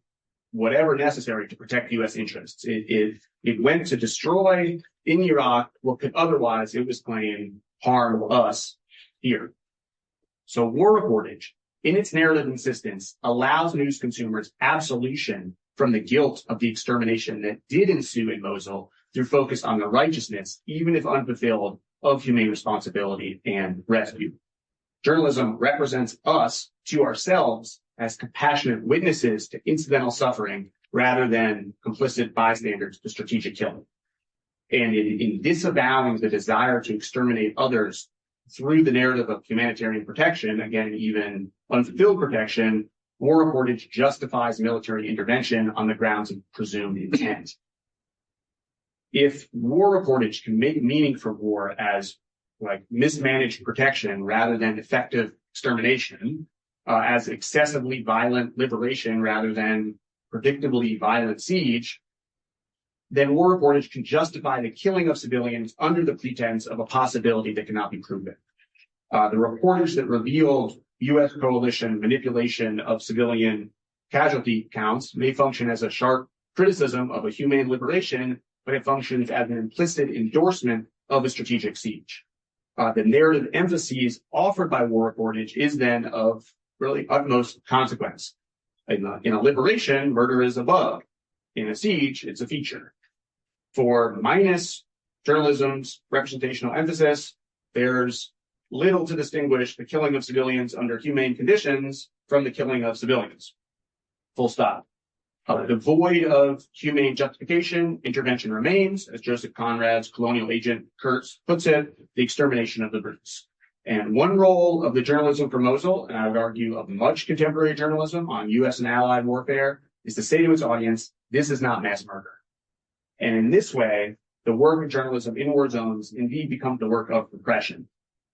whatever necessary to protect U.S. interests. It went to destroy in Iraq what could otherwise, it was claiming, harm us here. So war reportage, in its narrative insistence, allows news consumers absolution from the guilt of the extermination that did ensue in Mosul through focus on the righteousness, even if unfulfilled, of humane responsibility and rescue. Journalism represents us to ourselves as compassionate witnesses to incidental suffering rather than complicit bystanders to strategic killing. And in disavowing the desire to exterminate others through the narrative of humanitarian protection, again, even unfulfilled protection, war reportage justifies military intervention on the grounds of presumed intent. If war reportage can make meaning for war as like mismanaged protection rather than effective extermination, as excessively violent liberation rather than predictably violent siege, then war reportage can justify the killing of civilians under the pretense of a possibility that cannot be proven. The reportage that revealed U.S. coalition manipulation of civilian casualty counts may function as a sharp criticism of a humane liberation, but it functions as an implicit endorsement of a strategic siege. The narrative emphases offered by war reportage is then of really utmost consequence. In a liberation, murder is a bug. In a siege, it's a feature. For minus journalism's representational emphasis, there's little to distinguish the killing of civilians under humane conditions from the killing of civilians. Full stop. Devoid of humane justification, intervention remains, as Joseph Conrad's colonial agent Kurtz puts it, the extermination of the brutes. And one role of the journalism for Mosul, and I would argue of much contemporary journalism on U.S. and allied warfare, is to say to its audience, this is not mass murder. And in this way, the work of journalism in war zones indeed becomes the work of repression.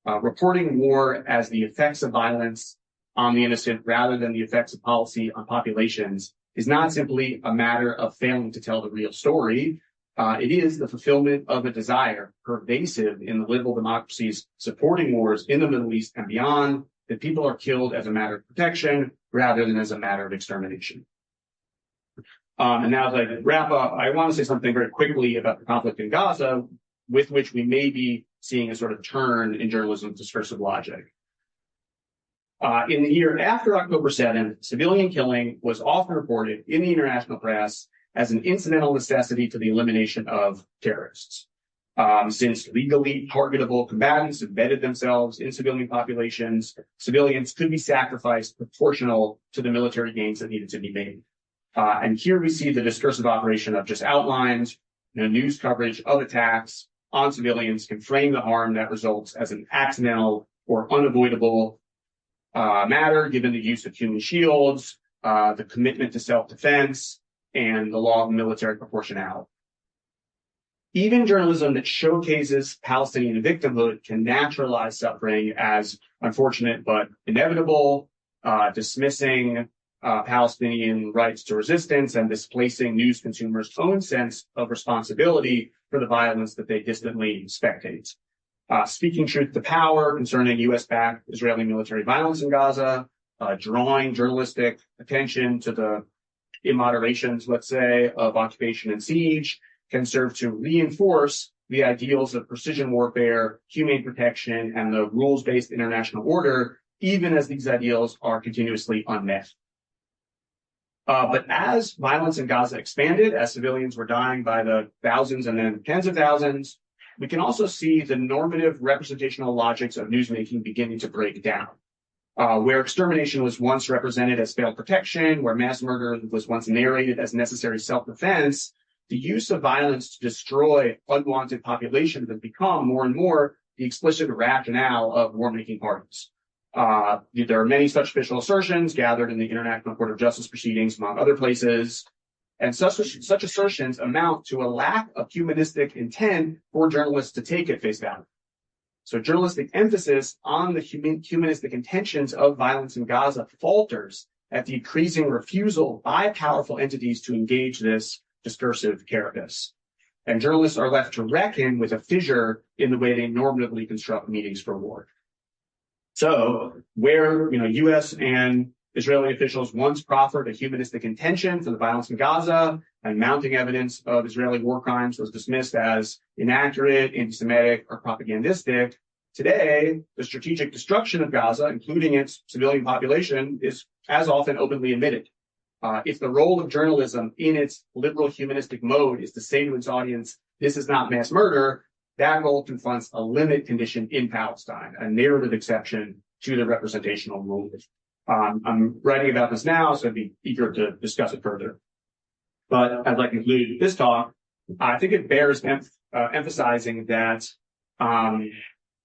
Reporting war as the effects of violence on the innocent rather than the effects of policy on populations is not simply a matter of failing to tell the real story. It is the fulfillment of a desire pervasive in the liberal democracies supporting wars in the Middle East and beyond, that people are killed as a matter of protection rather than as a matter of extermination. And now as I wrap up, I want to say something very quickly about the conflict in Gaza, with which we may be seeing a sort of turn in journalism's discursive logic. In the year after October 7th, civilian killing was often reported in the international press as an incidental necessity to the elimination of terrorists. Since legally targetable combatants embedded themselves in civilian populations, civilians could be sacrificed proportional to the military gains that needed to be made. And here we see the discursive operation I've just outlined. News coverage of attacks on civilians can frame the harm that results as an accidental or unavoidable matter, given the use of human shields, the commitment to self-defense, and the law of military proportionality. Even journalism that showcases Palestinian victimhood can naturalize suffering as unfortunate but inevitable, dismissing Palestinian rights to resistance and displacing news consumers' own sense of responsibility for the violence that they distantly spectate. Speaking truth to power concerning U.S.-backed Israeli military violence in Gaza, drawing journalistic attention to the immoderations, let's say, of occupation and siege, can serve to reinforce the ideals of precision warfare, humane protection, and the rules-based international order, even as these ideals are continuously unmet. But as violence in Gaza expanded, as civilians were dying by the thousands and then tens of thousands, we can also see the normative representational logics of newsmaking beginning to break down. Where extermination was once represented as failed protection, where mass murder was once narrated as necessary self-defense, the use of violence to destroy unwanted populations has become more and more the explicit rationale of war-making parties. There are many such official assertions gathered in the International Court of Justice proceedings, among other places. And such assertions amount to a lack of humanistic intent for journalists to take at face value. So journalistic emphasis on the humanistic intentions of violence in Gaza falters at the increasing refusal by powerful entities to engage this discursive carapace. And journalists are left to reckon with a fissure in the way they normatively construct meanings for war. So where, U.S. and Israeli officials once proffered a humanistic intention for the violence in Gaza, and mounting evidence of Israeli war crimes was dismissed as inaccurate, anti-Semitic, or propagandistic, today, the strategic destruction of Gaza, including its civilian population, is as often openly admitted. If the role of journalism in its liberal humanistic mode is to say to its audience, this is not mass murder, that role confronts a limit condition in Palestine, a narrative exception to the representational rule. I'm writing about this now, so I'd be eager to discuss it further. But as I conclude this talk, I think it bears emphasizing that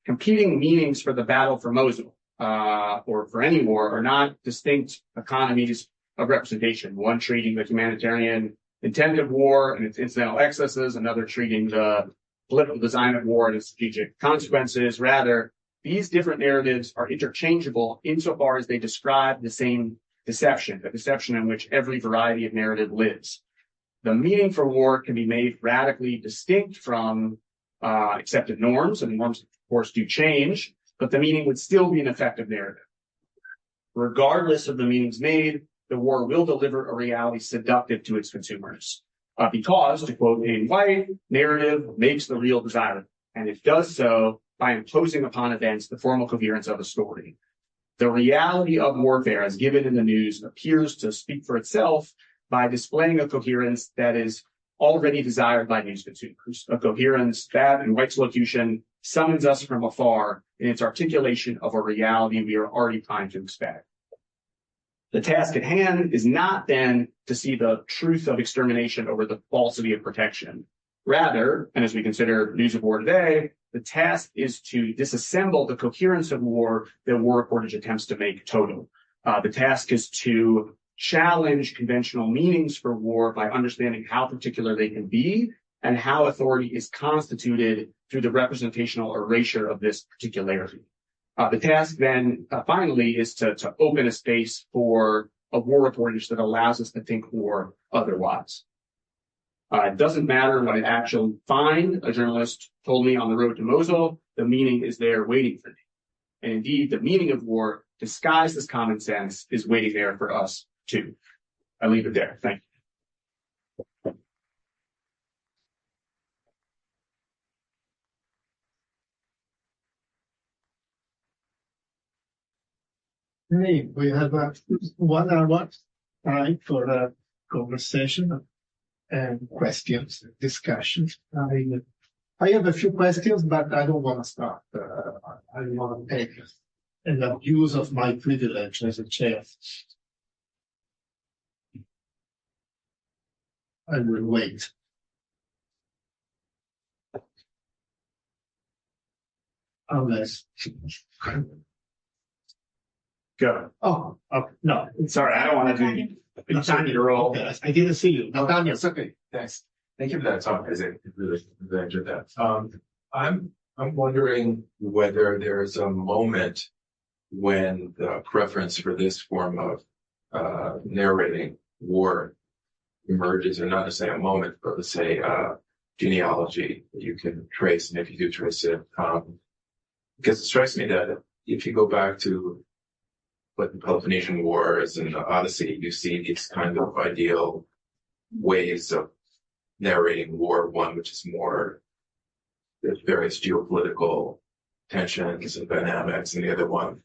competing meanings for the battle for Mosul or for any war are not distinct economies of representation, one treating the humanitarian intent of war and its incidental excesses, another treating the political design of war and its strategic consequences. Rather, these different narratives are interchangeable insofar as they describe the same deception, a deception in which every variety of narrative lives. The meaning for war can be made radically distinct from accepted norms, and norms, of course, do change, but the meaning would still be an effective narrative. Regardless of the meanings made, the war will deliver a reality seductive to its consumers. Because, to quote Hayden White, narrative makes the real desirable, and it does so by imposing upon events the formal coherence of a story. The reality of warfare, as given in the news, appears to speak for itself by displaying a coherence that is already desired by news consumers, a coherence that, in White's locution, summons us from afar in its articulation of a reality we are already primed to expect. The task at hand is not then to see the truth of extermination over the falsity of protection. Rather, and as we consider news of war today, the task is to disassemble the coherence of war that war reportage attempts to make total. The task is to challenge conventional meanings for war by understanding how particular they can be and how authority is constituted through the representational erasure of this particularity. The task then, finally, is to open a space for a war reportage that allows us to think war otherwise. It doesn't matter what I actually find. A journalist told me on the road to Mosul, the meaning is there waiting for me. And indeed, the meaning of war, disguised as common sense, is waiting there for us too. I leave it there. Thank you. Hey, we have 1 hour time for a conversation and questions, discussions. I have a few questions, but I don't want to start. I want to take an abuse of my privilege as a chair. I will wait. Unless. Go. Oh, okay. No. Sorry, I don't want to do your role. Okay. I didn't see you. No, Daniel, it's okay. Thanks. Thank you for that talk. I really enjoyed that. I'm wondering whether there's a moment when the preference for this form of narrating war emerges, or not to say a moment, but to say genealogy that you can trace, and if you do trace it, because it strikes me that if you go back to what the Peloponnesian Wars and the Odyssey, you see these kind of ideal ways of narrating war, one which is more there's various geopolitical tensions and dynamics, and the other one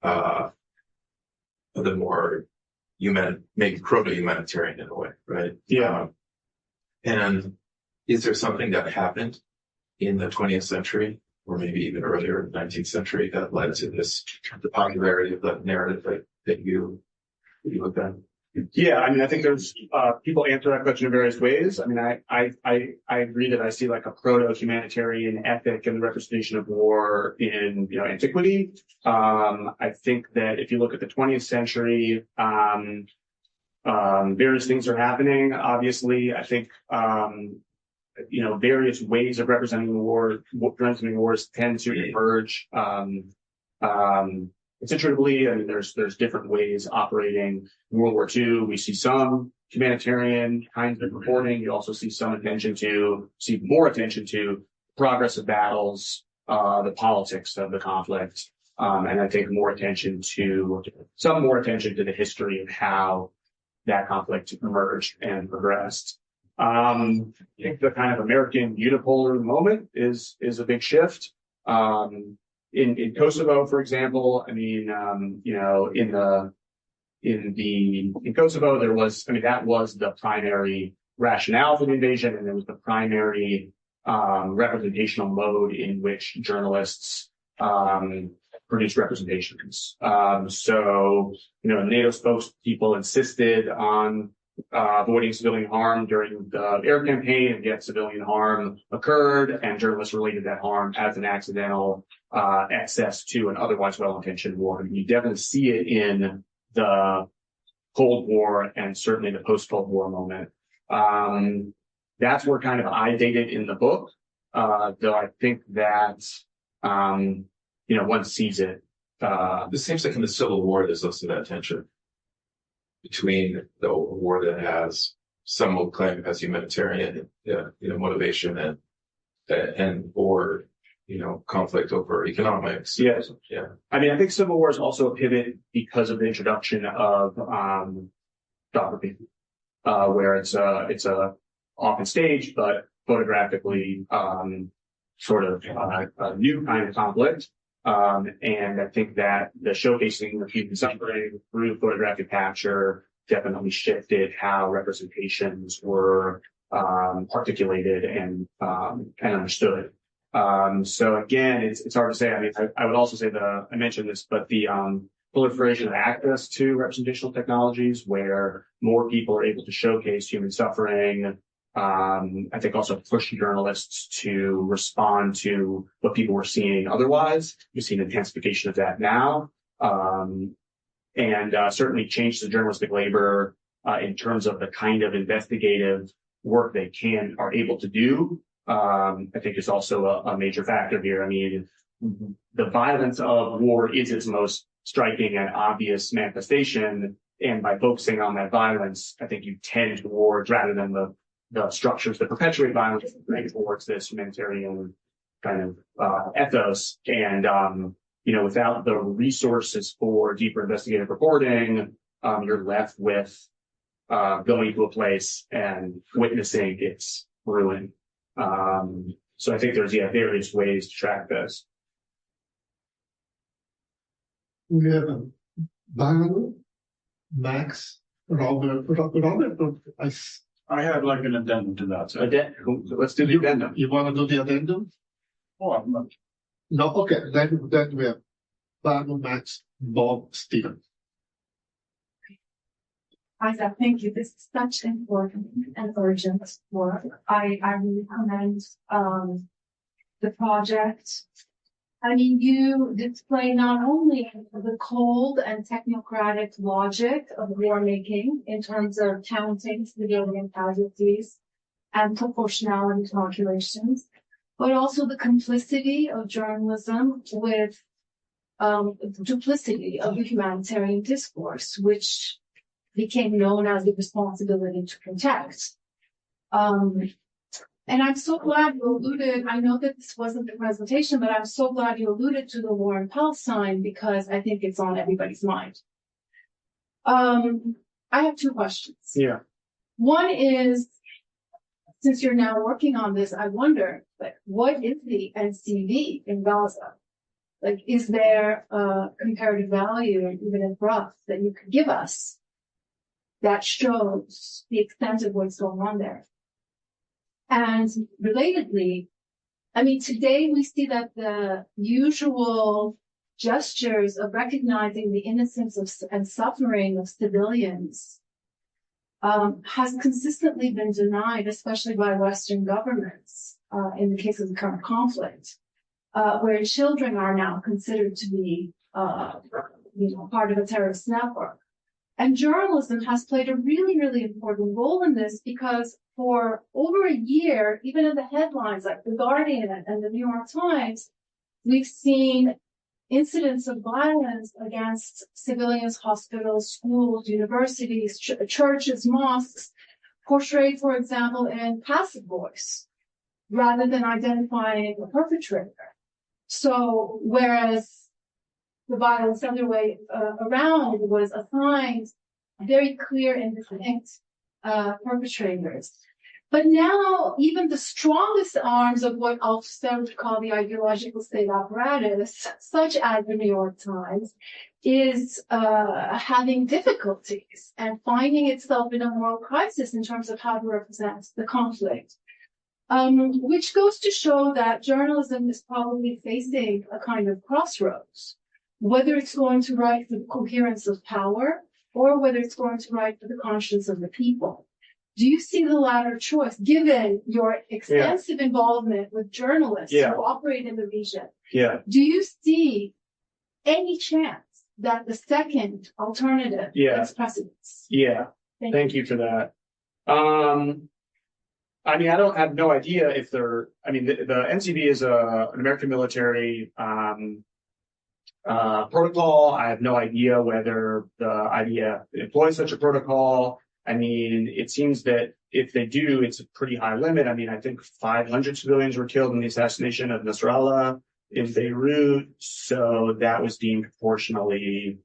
the more maybe proto-humanitarian in a way, right? Yeah. And is there something that happened in the 20th century, or maybe even earlier in the 19th century, that led to the popularity of the narrative that you looked at? Yeah, I mean, I think there's people answer that question in various ways. I mean, I agree that I see like a proto-humanitarian ethic in the representation of war in antiquity. I think that if you look at the 20th century, various things are happening. Obviously, I think various ways of representing the war, representing wars tend to emerge. Iteratively, I mean, there's different ways operating. In World War II, we see some humanitarian kinds of reporting. You also see more attention to progress of battles, the politics of the conflict, and I think some more attention to the history of how that conflict emerged and progressed. I think the kind of American unipolar moment is a big shift. In Kosovo, for example, I mean, in Kosovo, that was the primary rationale for the invasion, and it was the primary representational mode in which journalists produced representations. So, NATO spokespeople insisted on avoiding civilian harm during the air campaign, and yet civilian harm occurred, and journalists related that harm as an accidental access to an otherwise well-intentioned war. I mean, you definitely see it in the Cold War and certainly the post-Cold War moment. That's where kind of I dated in the book, though I think that, one sees it. This seems like in the Civil War, there's also that tension between the war that has, some will claim has humanitarian, motivation or conflict over economics. Yes. Yeah. I mean, I think Civil War is also a pivot because of the introduction of photography, where it's a often staged but photographically sort of a new kind of conflict. And I think that the showcasing of human suffering through photographic capture definitely shifted how representations were articulated and understood. So again, it's hard to say. I mean, I would also say I mentioned this, but the proliferation of access to representational technologies where more people are able to showcase human suffering, I think also pushed journalists to respond to what people were seeing otherwise. We've seen intensification of that now, and certainly changed the journalistic labor in terms of the kind of investigative work they are able to do. I think is also a major factor here. I mean, the violence of war is its most striking and obvious manifestation, and by focusing on that violence, I think you tend towards, rather than the structures that perpetuate violence, towards this humanitarian kind of ethos. And without the resources for deeper investigative reporting, you're left with going to a place and witnessing its ruin. So I think there's various ways to track this. We have Banu, Max, Robert. I had like an addendum to that. So Let's do the addendum. You want to do the addendum? oh, I'm not. No, okay. Then we have Banu, Max, Bob, Stephen. Isaac, thank you. This is such important and urgent work. I really commend the project. I mean, you display not only the cold and technocratic logic of war making in terms of counting civilian casualties and proportionality calculations, but also the complicity of journalism with the duplicity of the humanitarian discourse, which became known as the responsibility to protect. And I'm so glad you alluded, I know that this wasn't the presentation, but I'm so glad you alluded to the war in Palestine because I think it's on everybody's mind. I have two questions. Yeah. One is, since you're now working on this, I wonder, what is the NCV in Gaza? Like, is there a comparative value, even in rough, that you could give us that shows the extent of what's going on there? And relatedly, I mean, today we see that the usual gestures of recognizing the innocence and suffering of civilians has consistently been denied, especially by Western governments, in the case of the current conflict, where children are now considered to be, part of a terrorist network. And journalism has played a really, really important role in this because for over a year, even in the headlines like The Guardian and the New York Times, we've seen incidents of violence against civilians, hospitals, schools, universities, churches, mosques, portrayed, for example, in passive voice, rather than identifying the perpetrator. So, whereas the violence other way around was assigned very clear and distinct perpetrators. But now, even the strongest arms of what I'll start to call the ideological state apparatus, such as the New York Times, is having difficulties and finding itself in a moral crisis in terms of how to represent the conflict. Which goes to show that journalism is probably facing a kind of crossroads, whether it's going to write for the coherence of power or whether it's going to write for the conscience of the people. Do you see the latter choice, given your extensive involvement with journalists who operate in the region? Do you see any chance that the second alternative takes precedence? Thank you for that. I mean, I have no idea if they're, I mean, the NCB is an American military protocol. I have no idea whether the IDF employs such a protocol. I mean, it seems that if they do, it's a pretty high limit. I mean, I think 500 civilians were killed in the assassination of Nasrallah in Beirut. So that was deemed proportionally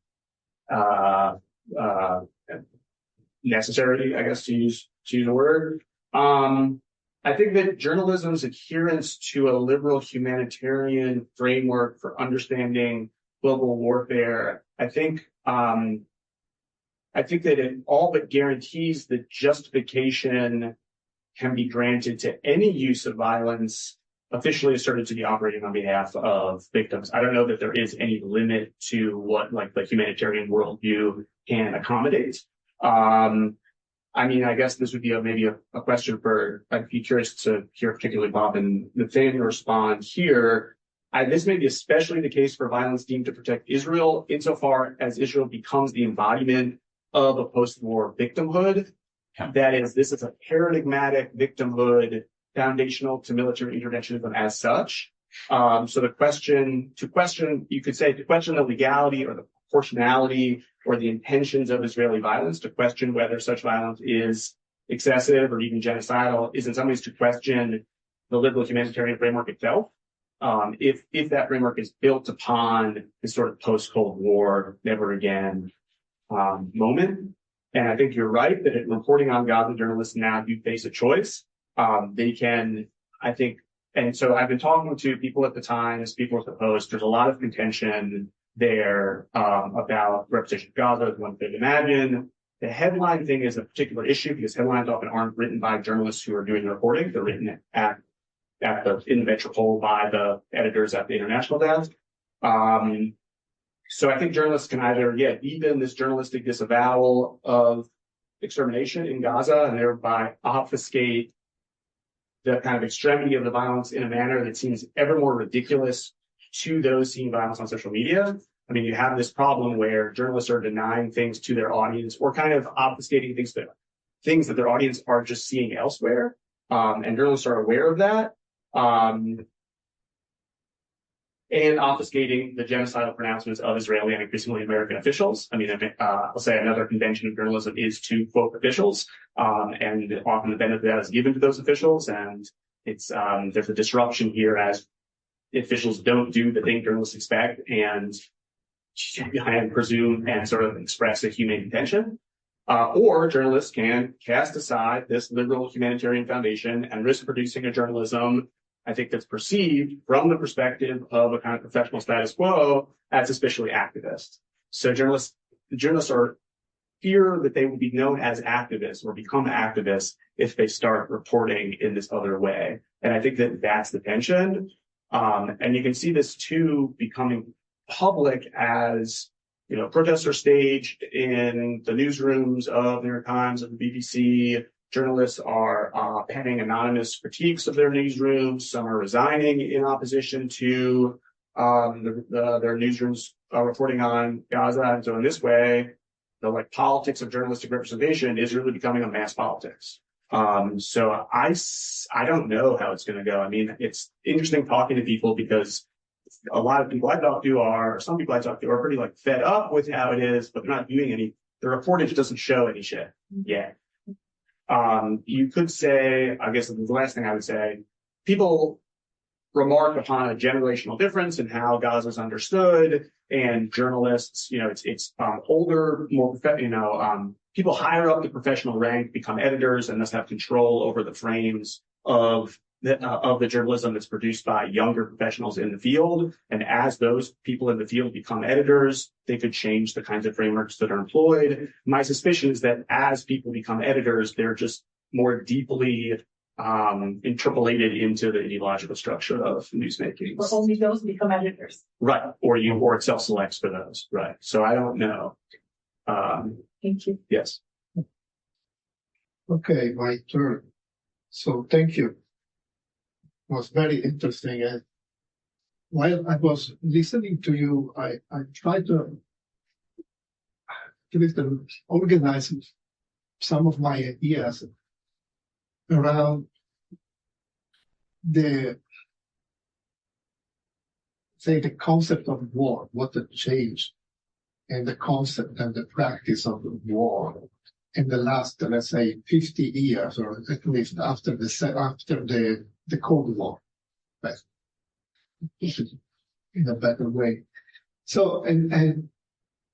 necessary, I guess, to use a word. I think that journalism's adherence to a liberal humanitarian framework for understanding global warfare, I think that it all but guarantees that justification can be granted to any use of violence officially asserted to be operating on behalf of victims. I don't know that there is any limit to what like the humanitarian worldview can accommodate. I mean, I guess this would be maybe a question for, I'd be curious to hear particularly Bob and Nathan respond here. This may be especially the case for violence deemed to protect Israel, insofar as Israel becomes the embodiment of a post-war victimhood. That is, this is a paradigmatic victimhood foundational to military interventionism as such. So to question the legality or the proportionality or the intentions of Israeli violence, to question whether such violence is excessive or even genocidal, is in some ways to question the liberal humanitarian framework itself. If that framework is built upon this sort of post-Cold War, never again moment. And I think you're right that in reporting on Gaza, journalists now do face a choice. They can, I think, and so I've been talking to people at the Times, people at the Post. There's a lot of contention there about representation of Gaza, as one could imagine. The headline thing is a particular issue because headlines often aren't written by journalists who are doing the reporting. They're written in the metropole by the editors at the international desk. So I think journalists can either, deepen this journalistic disavowal of extermination in Gaza and thereby obfuscate the kind of extremity of the violence in a manner that seems ever more ridiculous to those seeing violence on social media. I mean, you have this problem where journalists are denying things to their audience or kind of obfuscating things that their audience are just seeing elsewhere. And journalists are aware of that. And obfuscating the genocidal pronouncements of Israeli and increasingly American officials. I mean, I'll say another convention of journalism is to quote officials, and often the benefit that is given to those officials. And it's there's a disruption here as officials don't do the thing journalists expect and presume and sort of express a humane intention. Or journalists can cast aside this liberal humanitarian foundation and risk producing a journalism, I think, that's perceived from the perspective of a kind of professional status quo as especially activist. So journalists are fear that they will be known as activists or become activists if they start reporting in this other way. And I think that that's the tension. And you can see this too becoming public as, protests are staged in the newsrooms of New York Times and the BBC. Journalists are penning anonymous critiques of their newsrooms. Some are resigning in opposition to their newsrooms reporting on Gaza. And so in this way, like politics of journalistic representation is really becoming a mass politics. So I don't know how it's going to go. I mean, it's interesting talking to people because a lot of people I talk to some people I talk to are pretty like fed up with how it is, but they're not doing the reportage doesn't show any shit yet. You could say, I guess the last thing I would say, people remark upon a generational difference in how Gaza is understood, and journalists, it's older, more, people higher up the professional rank become editors and thus have control over the frames of the journalism that's produced by younger professionals in the field. And as those people in the field become editors, they could change the kinds of frameworks that are employed. My suspicion is that as people become editors, they're just more deeply interpolated into the ideological structure of newsmaking. Or only those become editors. Right. Or it self-selects for those. Right. So I don't know. Thank you. Yes. Okay, my turn. So thank you. It was very interesting. And while I was listening to you, I tried to organize some of my ideas around the concept of war, what had changed, and the concept and the practice of war in the last, let's say, 50 years, or at least after the Cold War, but in a better way. So, and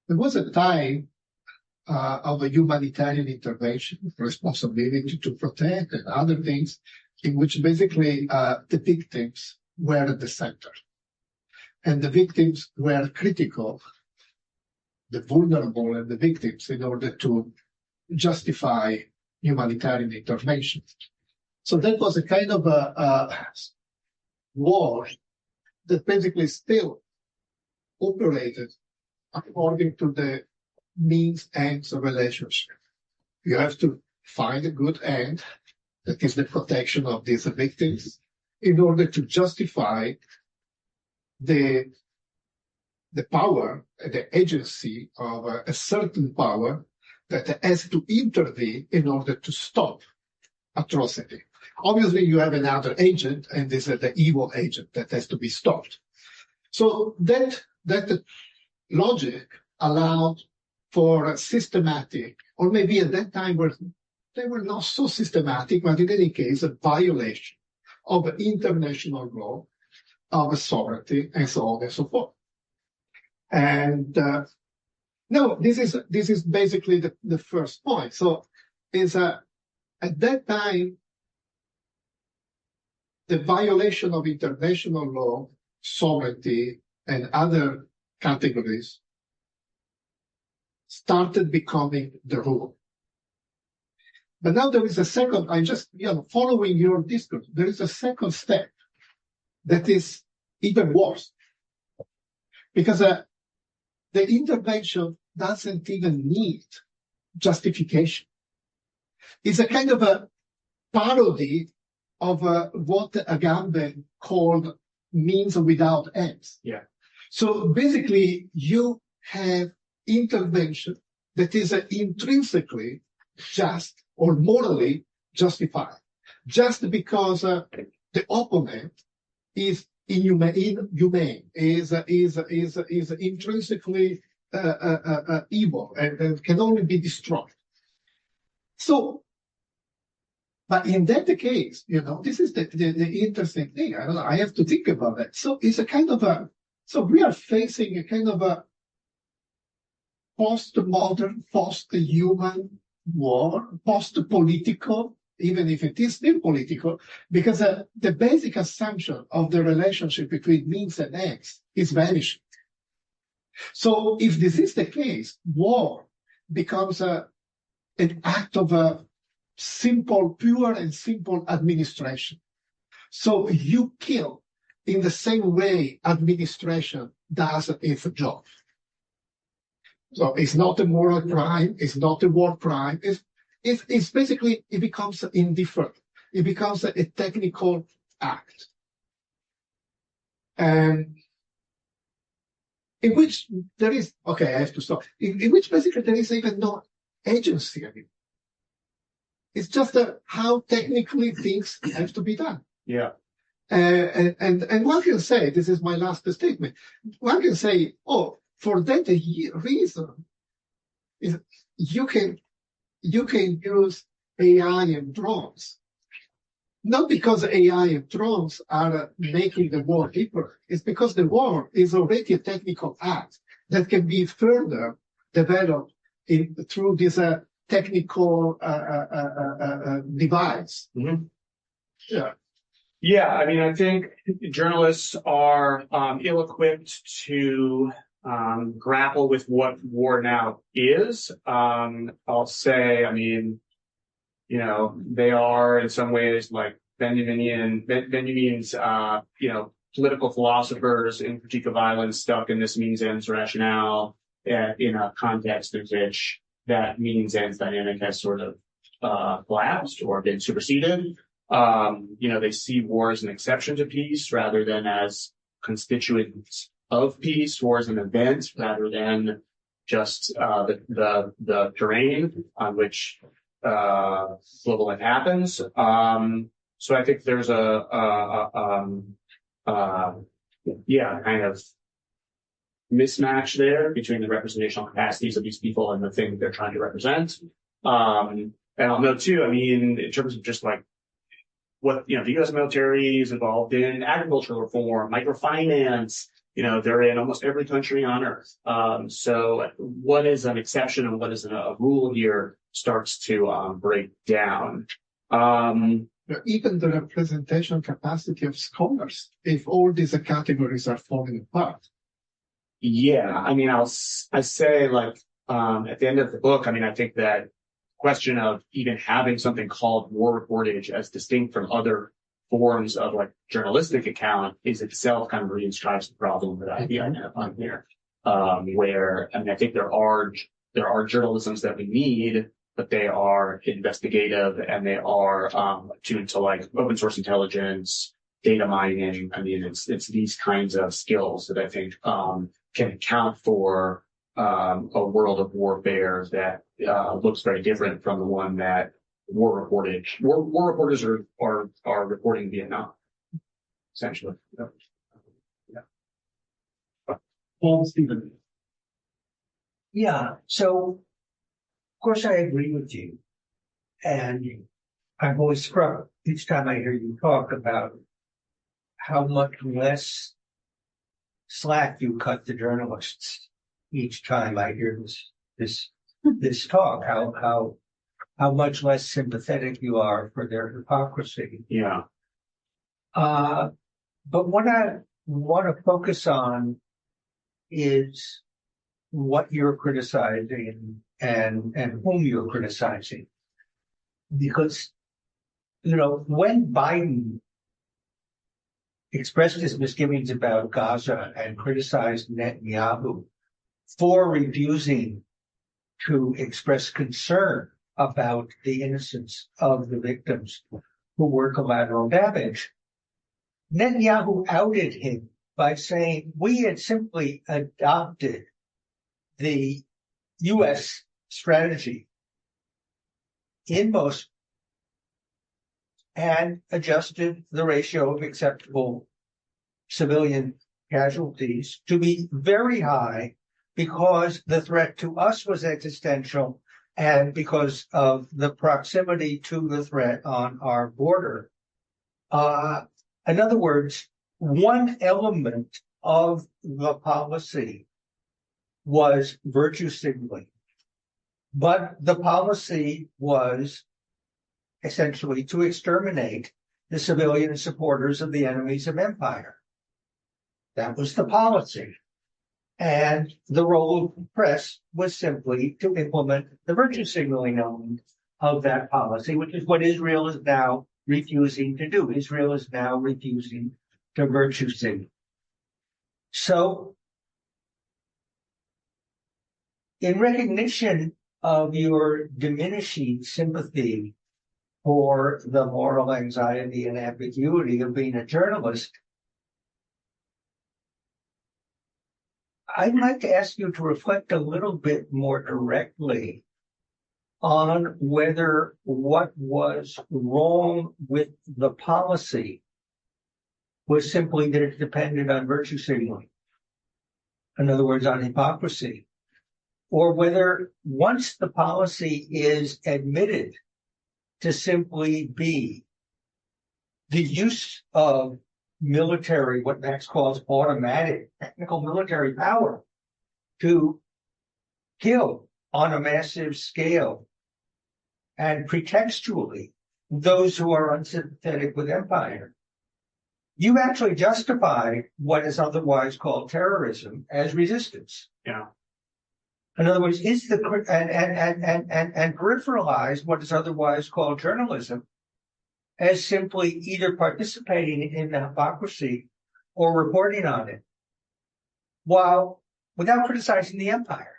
there was a time of a humanitarian intervention, responsibility to protect and other things, in which basically the victims were at the center. And the victims were critical, the vulnerable and the victims, in order to justify humanitarian intervention. So that was a kind of a war that basically still operated according to the means-ends relationship. You have to find a good end, that is the protection of these victims, in order to justify the power, the agency of a certain power that has to intervene in order to stop atrocity. Obviously, you have another agent, and this is the evil agent that has to be stopped. So that logic allowed for a systematic, or maybe at that time they were not so systematic, but in any case, a violation of international law, of sovereignty, and so on and so forth. And no, this is basically the first point. So is at that time, the violation of international law, sovereignty, and other categories started becoming the rule. But now there is a second, I just, following your discourse, there is a second step that is even worse. Because the intervention doesn't even need justification. It's a kind of a parody of what Agamben called means without ends. Yeah. So basically, you have intervention that is intrinsically just or morally justified, just because the opponent is inhumane, is intrinsically evil and can only be destroyed. So, but in that case, this is the interesting thing. I don't know. I have to think about that. So it's a kind of so we are facing a kind of a post-modern, post-human war, post-political, even if it is still political, because the basic assumption of the relationship between means and ends is vanishing. So if this is the case, war becomes an act of a pure and simple administration. So you kill in the same way administration does its job. So it's not a moral crime, it's not a war crime, it's basically, it becomes indifferent. It becomes a technical act. And in which there is, okay, I have to stop, in which basically there is even no agency anymore. It's just how technically things have to be done. Yeah. And one can say, this is my last statement, one can say, oh, for that reason, is you can use AI and drones. Not because AI and drones are making the war deeper. It's because the war is already a technical act that can be further developed through this technical device. Mm-hmm. Yeah. Yeah, I mean, I think journalists are ill-equipped to grapple with what war now is. I'll say, I mean, you know, they are in some ways like Benjamin's, you know, political philosophers in critique of violence stuck in this means ends rationale in a context in which that means ends dynamic has sort of collapsed or been superseded. You know, they see war as an exception to peace rather than as constituents of peace, war as an event rather than just the terrain on which global life happens. So I think there's kind of mismatch there between the representational capacities of these people and the thing they're trying to represent. And I'll note too, I mean, in terms of just like what, you know, the U.S. military is involved in agricultural reform, microfinance, you know, they're in almost every country on earth. So what is an exception and what is a rule here starts to break down. Even the representation capacity of scholars, if all these categories are falling apart. Yeah, I mean, I say like at the end of the book, I mean, I think that question of even having something called war reportage as distinct from other forms of like journalistic account is itself kind of reinscribes the problem that I identify here. Where, I mean, I think there are journalisms that we need, but they are investigative and they are attuned to like open source intelligence, data mining. I mean, it's these kinds of skills that I think can account for a world of warfare that looks very different from the one that war reporters are reporting Vietnam, essentially. Yeah. Paul Stephen. Yeah, so of course I agree with you. And I'm always struck each time I hear you talk about how much less slack you cut the journalists each time I hear this talk, how much less sympathetic you are for their hypocrisy. Yeah. But what I want to focus on is what you're criticizing and whom you're criticizing. Because, you know, when Biden expressed his misgivings about Gaza and criticized Netanyahu for refusing to express concern about the innocence of the victims who were collateral damage, Netanyahu outed him by saying we had simply adopted the U.S. strategy in Mosul and adjusted the ratio of acceptable civilian casualties to be very high because the threat to us was existential and because of the proximity to the threat on our border. In other words, one element of the policy was virtue signaling, but the policy was essentially to exterminate the civilian supporters of the enemies of empire. That was the policy. And the role of the press was simply to implement the virtue signaling element of that policy, which is what Israel is now refusing to do. Israel is now refusing to virtue signal. So, in recognition of your diminishing sympathy for the moral anxiety and ambiguity of being a journalist, I'd like to ask you to reflect a little bit more directly on whether what was wrong with the policy was simply that it depended on virtue signaling. In other words, on hypocrisy. Or whether once the policy is admitted to simply be the use of military, what Max calls automatic technical military power, to kill on a massive scale and pretextually those who are unsympathetic with empire, you actually justify what is otherwise called terrorism as resistance. Yeah. In other words, is the and peripheralize what is otherwise called journalism as simply either participating in the hypocrisy or reporting on it, while without criticizing the empire.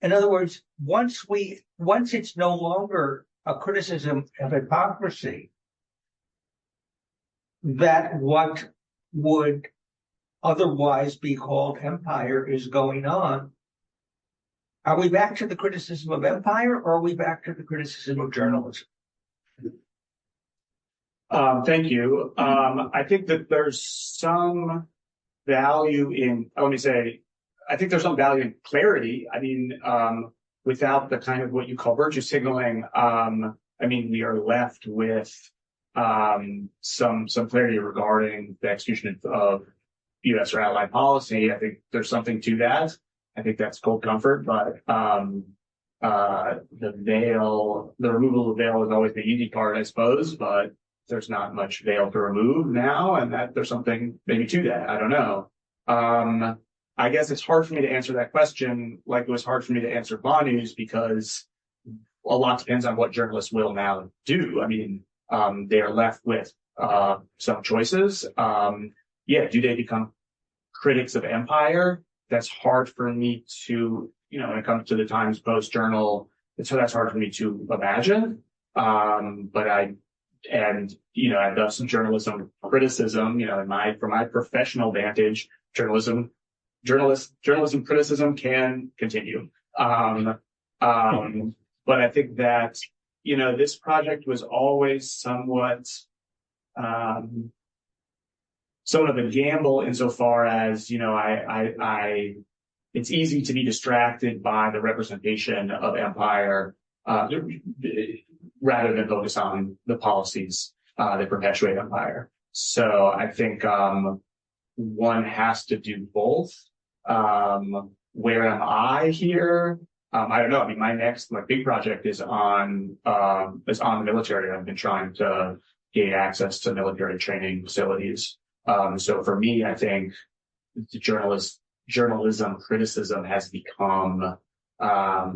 In other words, once it's no longer a criticism of hypocrisy, that what would otherwise be called empire is going on, are we back to the criticism of empire, or are we back to the criticism of journalism? Thank you. I think that there's some value in, I think there's some value in clarity. I mean, without the kind of what you call virtue signaling, we are left with some clarity regarding the execution of U.S. or allied policy. I think there's something to that. I think that's cold comfort, but the removal of the veil is always the easy part, I suppose, but there's not much veil to remove now, and that there's something maybe to that. I don't know. I guess it's hard for me to answer that question like it was hard for me to answer Banu's, because a lot depends on what journalists will now do. I mean, they are left with some choices. Do they become critics of empire? That's hard for me to, when it comes to the Times Post Journal, that's hard for me to imagine. And thus journalism criticism, from my professional vantage, journalism criticism can continue. But I think that, this project was always somewhat of a gamble insofar as, it's easy to be distracted by the representation of empire, rather than focus on the policies that perpetuate empire. So I think one has to do both. Where am I here? I don't know. I mean, my big project is on the military. I've been trying to gain access to military training facilities. So for me, I think the journalism criticism has become a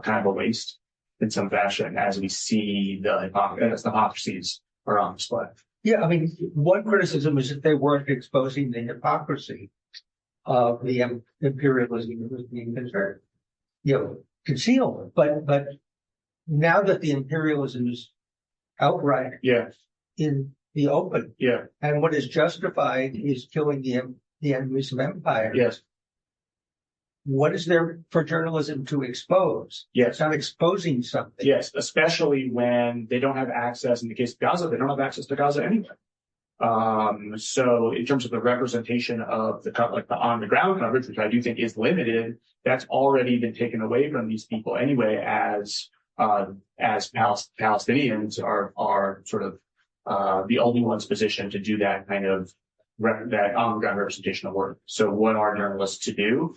kind of a waste in some fashion as we see the hypocrisies are on display. Yeah, I mean, one criticism is that they weren't exposing the hypocrisy of the imperialism that was being concealed. But now that the imperialism is outright in the open, and what is justified is killing the enemies of empire. Yes. What is there for journalism to expose? Yes. It's not exposing something. Yes, especially when they don't have access. In the case of Gaza, they don't have access to Gaza anyway. So in terms of the representation of the on the ground coverage, which I do think is limited, that's already been taken away from these people anyway, as Palestinians are sort of the only ones positioned to do that kind of that on the ground representation of work. So what are journalists to do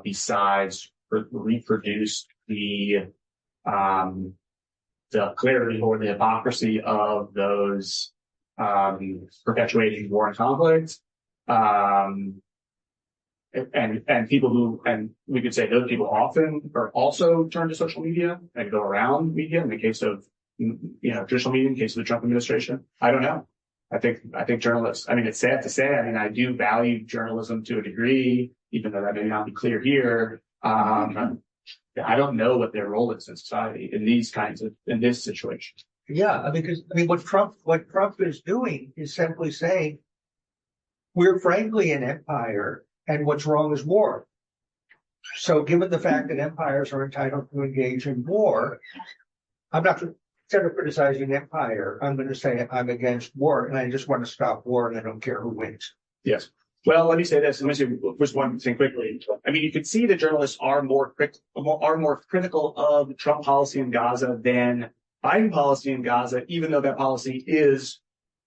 besides reproduce the clarity or the hypocrisy of those perpetuating war and conflict, and people who, and we could say those people often are also turn to social media and go around media in the case of traditional media, in the case of the Trump administration. I don't know. I think journalists, it's sad to say, I do value journalism to a degree, even though that may not be clear here. I don't know what their role is in society in this situation. Yeah, because what Trump is doing is simply saying we're frankly an empire, and what's wrong is war. So given the fact that empires are entitled to engage in war, I'm not, instead of criticizing empire, I'm going to say I'm against war, and I just want to stop war, and I don't care who wins. Yes. Well, let me say this. Let me say just one thing quickly. I mean, you can see that journalists are more critical of Trump policy in Gaza than Biden policy in Gaza, even though that policy is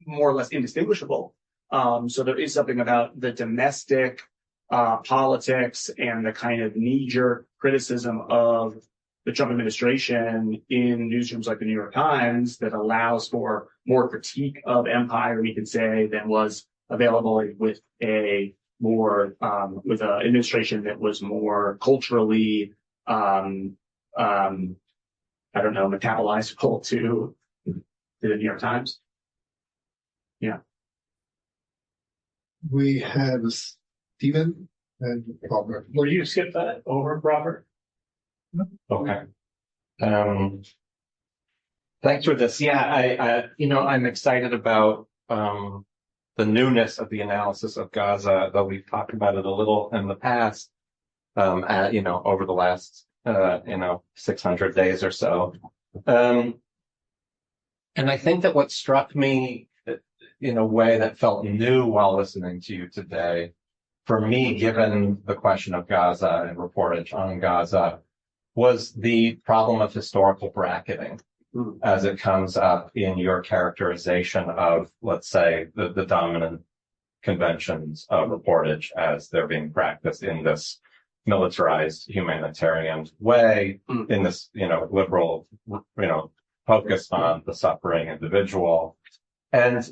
more or less indistinguishable. So there is something about the domestic politics and the kind of knee-jerk criticism of the Trump administration in newsrooms like the New York Times that allows for more critique of empire, we could say, than was available with a more with an administration that was more culturally I don't know, metabolizable to the New York Times. Yeah. We have Stephen and Robert. Will you skip that over, Robert? Okay. Thanks for this. Yeah, I'm excited about the newness of the analysis of Gaza, though we've talked about it a little in the past, over the last 600 days or so. And I think that what struck me in a way that felt new while listening to you today, for me, given the question of Gaza and reportage on Gaza, was the problem of historical bracketing as it comes up in your characterization of, let's say, the dominant conventions of reportage as they're being practiced in this militarized humanitarian way, in this, liberal, focused on the suffering individual. And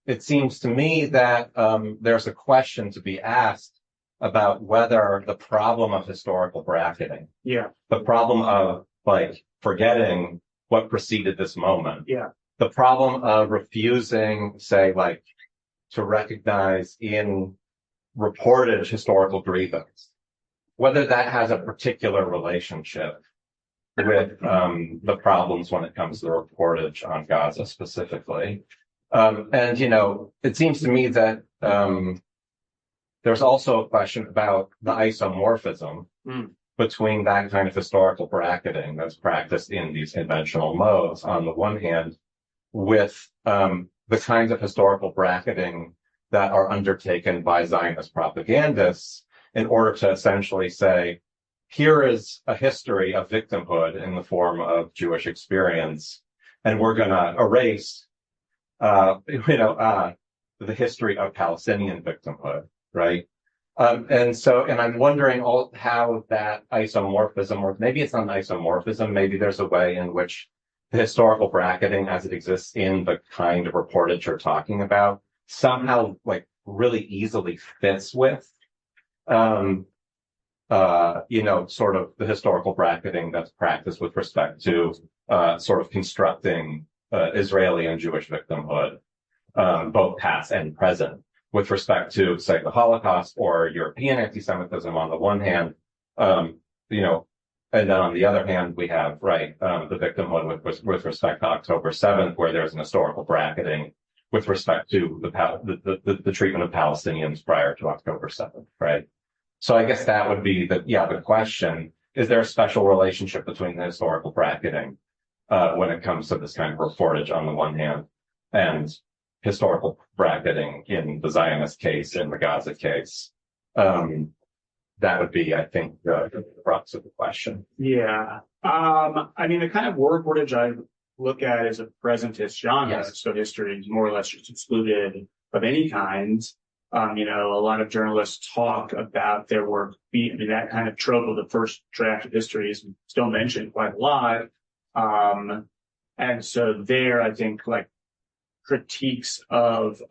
it seems to me that there's a question to be asked about whether the problem of historical bracketing, the problem of forgetting what preceded this moment, the problem of refusing, say, to recognize in reportage historical grievance, whether that has a particular relationship with the problems when it comes to the reportage on Gaza specifically. It seems to me that there's also a question about the isomorphism between that kind of historical bracketing that's practiced in these conventional modes on the one hand, with the kinds of historical bracketing that are undertaken by Zionist propagandists in order to essentially say, here is a history of victimhood in the form of Jewish experience, and we're going to erase, the history of Palestinian victimhood, right? And I'm wondering how that isomorphism, or maybe it's not an isomorphism, maybe there's a way in which the historical bracketing as it exists in the kind of reportage you're talking about somehow really easily fits with, sort of the historical bracketing that's practiced with respect to sort of constructing Israeli and Jewish victimhood, both past and present, with respect to, say, the Holocaust or European anti-Semitism on the one hand, and then on the other hand, we have, the victimhood with respect to October 7th, where there's an historical bracketing with respect to the treatment of Palestinians prior to October 7th, right? So I guess that would be the question. Is there a special relationship between the historical bracketing when it comes to this kind of reportage on the one hand and historical bracketing in the Zionist case, in the Gaza case? That would be, I think, the crux of the question. Yeah. The kind of war reportage I look at is a presentist genre. Yes. So history is more or less just excluded of any kind. A lot of journalists talk about their work. That kind of trope of the first draft of history is still mentioned quite a lot. And so there, I think, critiques of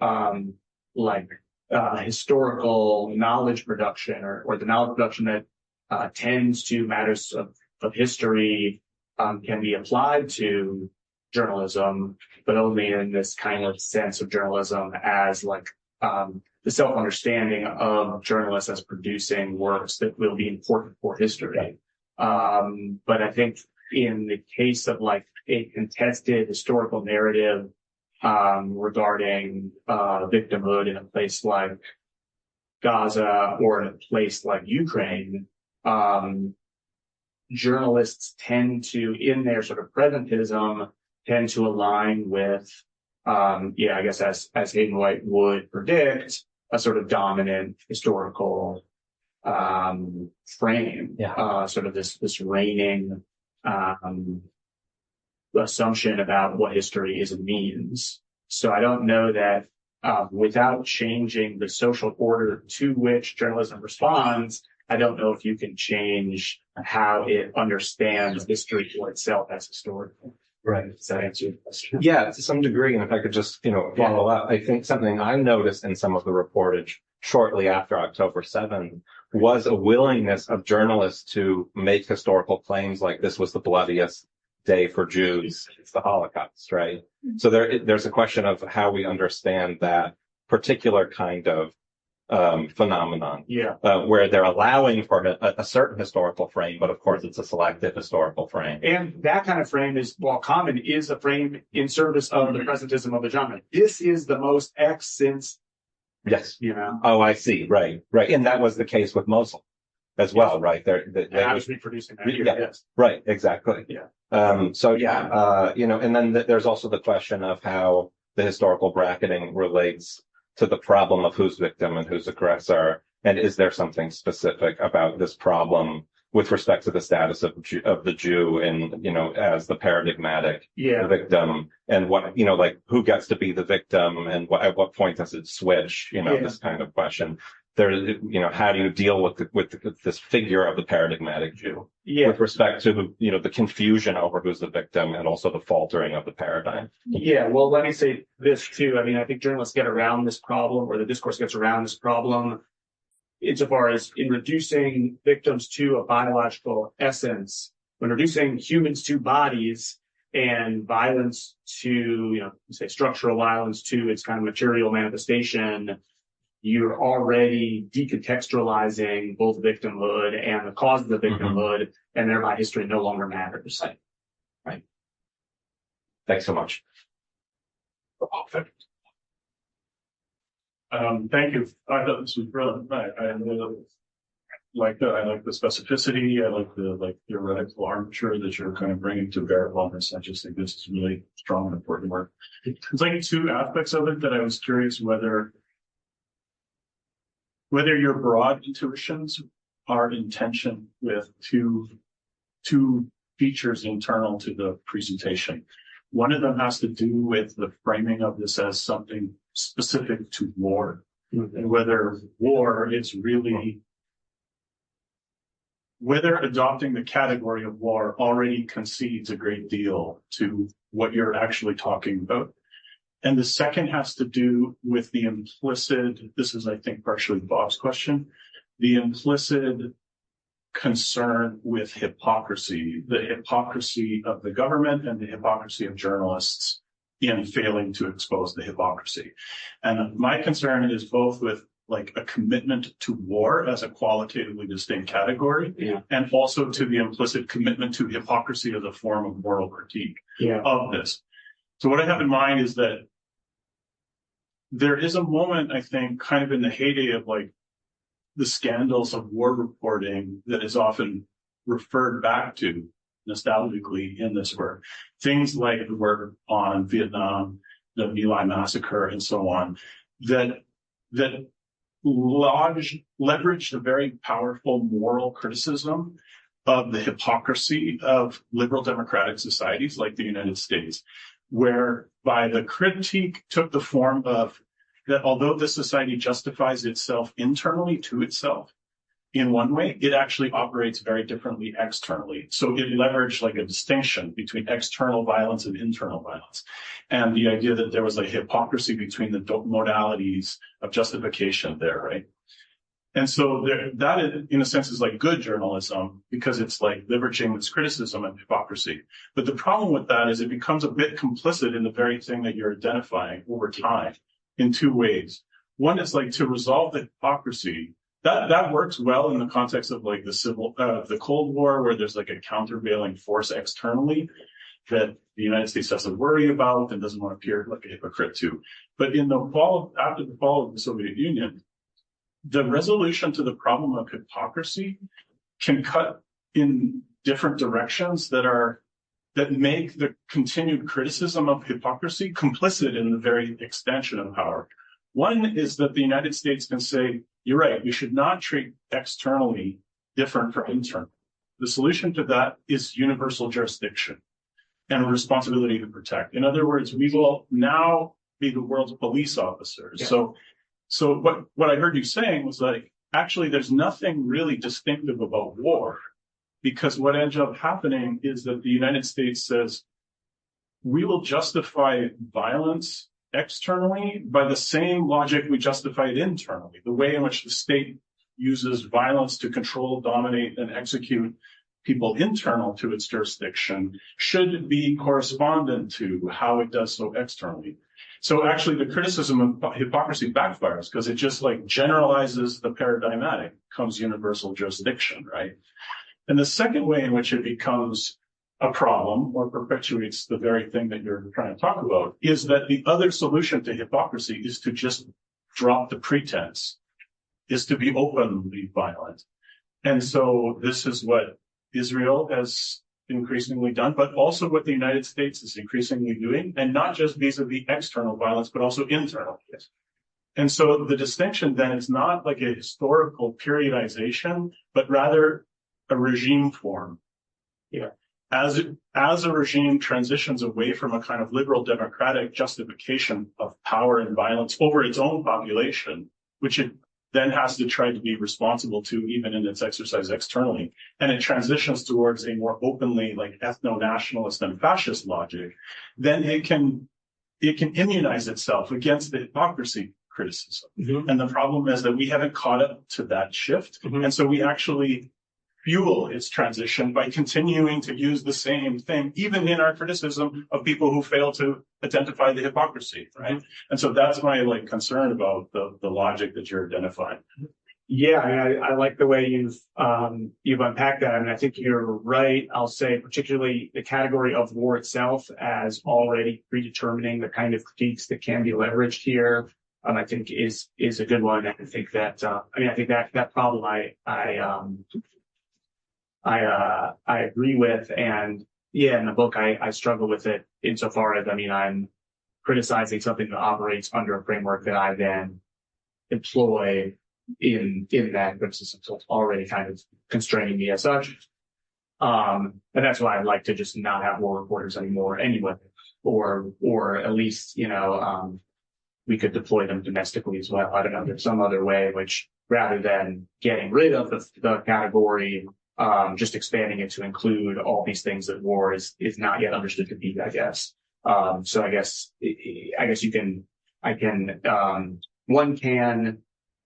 historical knowledge production or the knowledge production that tends to matters of history can be applied to journalism, but only in this kind of sense of journalism as the self-understanding of journalists as producing works that will be important for history. But I think in the case of a contested historical narrative regarding victimhood in a place like Gaza or in a place like Ukraine, journalists tend to, in their sort of presentism, tend to align with, I guess as Hayden White would predict, a sort of dominant historical frame, sort of this reigning assumption about what history is and means. So I don't know that without changing the social order to which journalism responds, I don't know if you can change how it understands history for itself as historical. Right. Does that answer your question? Yeah, to some degree. And if I could just, follow up, I think something I noticed in some of the reportage shortly after October 7th was a willingness of journalists to make historical claims like this was the bloodiest day for Jews since the Holocaust, right? So there's a question of how we understand that particular kind of phenomenon, where they're allowing for a certain historical frame, but of course it's a selective historical frame. And that kind of frame is, while common, is a frame in service of the presentism of the genre. This is the most X since, yes, Oh, I see. Right. And that was the case with Mosul as well, right? I was reproducing that here, yes. Right, exactly. Yeah. And then there's also the question of how the historical bracketing relates to the problem of who's victim and who's aggressor, and is there something specific about this problem with respect to the status of the Jew and as the paradigmatic victim, and what who gets to be the victim, and at what point does it switch? This kind of question. There, how do you deal with this figure of the paradigmatic Jew with respect to the confusion over who's the victim and also the faltering of the paradigm? Yeah, well, let me say this too. I mean, I think journalists get around this problem, or the discourse gets around this problem, insofar as in reducing victims to a biological essence, when reducing humans to bodies and violence to, say structural violence to its kind of material manifestation, you're already decontextualizing both victimhood and the cause of the victimhood, and thereby history no longer matters. Right. Thanks so much. Thank you. I thought this was brilliant. I like the specificity. I like the theoretical armature that you're kind of bringing to bear on this. I just think this is really strong and important work. There's like two aspects of it that I was curious whether your broad intuitions are in tension with two features internal to the presentation. One of them has to do with the framing of this as something specific to war, and whether war is really, whether adopting the category of war already concedes a great deal to what you're actually talking about. And the second has to do with the implicit, this is, I think, partially Bob's question, the implicit concern with hypocrisy, the hypocrisy of the government and the hypocrisy of journalists in failing to expose the hypocrisy. And my concern is both with like a commitment to war as a qualitatively distinct category, and also to the implicit commitment to hypocrisy as a form of moral critique of this. So what I have in mind is that there is a moment, I think, kind of in the heyday of like the scandals of war reporting that is often referred back to nostalgically in this work. Things like the work on Vietnam, the My Lai massacre, and so on, that leveraged a very powerful moral criticism of the hypocrisy of liberal democratic societies like the United States, whereby the critique took the form of that although this society justifies itself internally to itself in one way, it actually operates very differently externally. So it leveraged like a distinction between external violence and internal violence. And the idea that there was a hypocrisy between the modalities of justification there, right? And so that, in a sense, is like good journalism because it's like leveraging this criticism and hypocrisy. But the problem with that is it becomes a bit complicit in the very thing that you're identifying over time in two ways. One is like to resolve the hypocrisy. That works well in the context of like the Cold War, where there's like a countervailing force externally. that the United States doesn't worry about and doesn't want to appear like a hypocrite to. But after the fall of the Soviet Union, the resolution to the problem of hypocrisy can cut in different directions that make the continued criticism of hypocrisy complicit in the very extension of power. One is that the United States can say, you're right, we should not treat externally different from internal. The solution to that is universal jurisdiction and a responsibility to protect. In other words, we will now be the world's police officers. Yeah. So what I heard you saying was like, actually, there's nothing really distinctive about war, because what ends up happening is that the United States says, we will justify violence externally by the same logic we justify it internally. The way in which the state uses violence to control, dominate, and execute people internal to its jurisdiction should be correspondent to how it does so externally. So actually the criticism of hypocrisy backfires because it just like generalizes the paradigmatic, comes universal jurisdiction, right? And the second way in which it becomes a problem or perpetuates the very thing that you're trying to talk about is that the other solution to hypocrisy is to just drop the pretense, is to be openly violent. And so this is what Israel has increasingly done, but also what the United States is increasingly doing, and not just vis-a-vis external violence, but also internal. Yes. And so the distinction then is not like a historical periodization, but rather a regime form. Yeah. As a regime transitions away from a kind of liberal democratic justification of power and violence over its own population, which it then has to try to be responsible to even in its exercise externally, and it transitions towards a more openly like ethno-nationalist and fascist logic, then it can immunize itself against the hypocrisy criticism. Mm-hmm. And the problem is that we haven't caught up to that shift. Mm-hmm. And so we actually fuel its transition by continuing to use the same thing, even in our criticism of people who fail to identify the hypocrisy, right? Mm-hmm. And so that's my like concern about the logic that you're identifying. Yeah, I mean, I like the way you've unpacked that. I mean, I think you're right. I'll say particularly the category of war itself as already predetermining the kind of critiques that can be leveraged here. I think is a good one. I think that I think that problem I agree with, and yeah, in the book I struggle with it insofar as I'm criticizing something that operates under a framework that I then employ in that criticism, so it's already kind of constraining me as such. And that's why I'd like to just not have war reporters anymore anyway, or at least we could deploy them domestically as well. I don't know, there's some other way which rather than getting rid of the category, just expanding it to include all these things that war is not yet understood to be, I guess. So I guess one can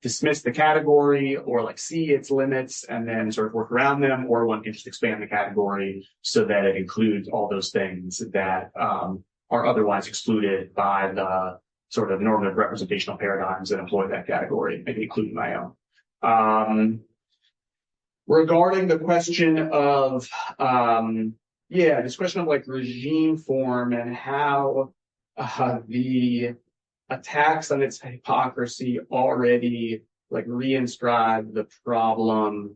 dismiss the category or like see its limits and then sort of work around them, or one can just expand the category so that it includes all those things that are otherwise excluded by the sort of normative representational paradigms that employ that category, maybe including my own. Regarding the question of, this question of like regime form and how the attacks on its hypocrisy already like reinscribe the problem,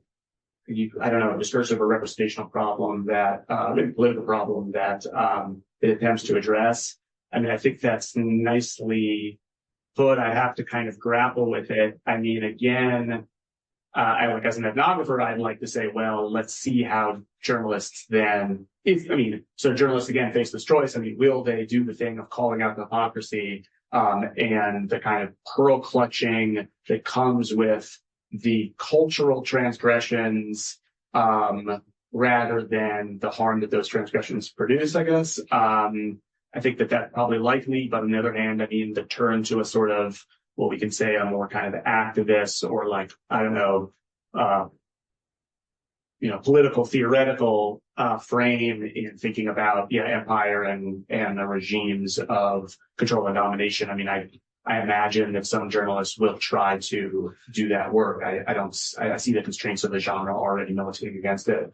discursive or representational problem that, political problem that it attempts to address. I mean, I think that's nicely put. I have to kind of grapple with it. I mean, again, as an ethnographer, I'd like to say, well, let's see how journalists then, so journalists again face this choice. I mean, will they do the thing of calling out the hypocrisy, and the kind of pearl clutching that comes with the cultural transgressions, rather than the harm that those transgressions produce, I guess. I think that that's probably likely, but on the other hand, the turn to a sort of, what we can say a more kind of activist or like, political theoretical frame in thinking about empire and the regimes of control and domination. I mean, I imagine that some journalists will try to do that work. I see the constraints of the genre already militating against it.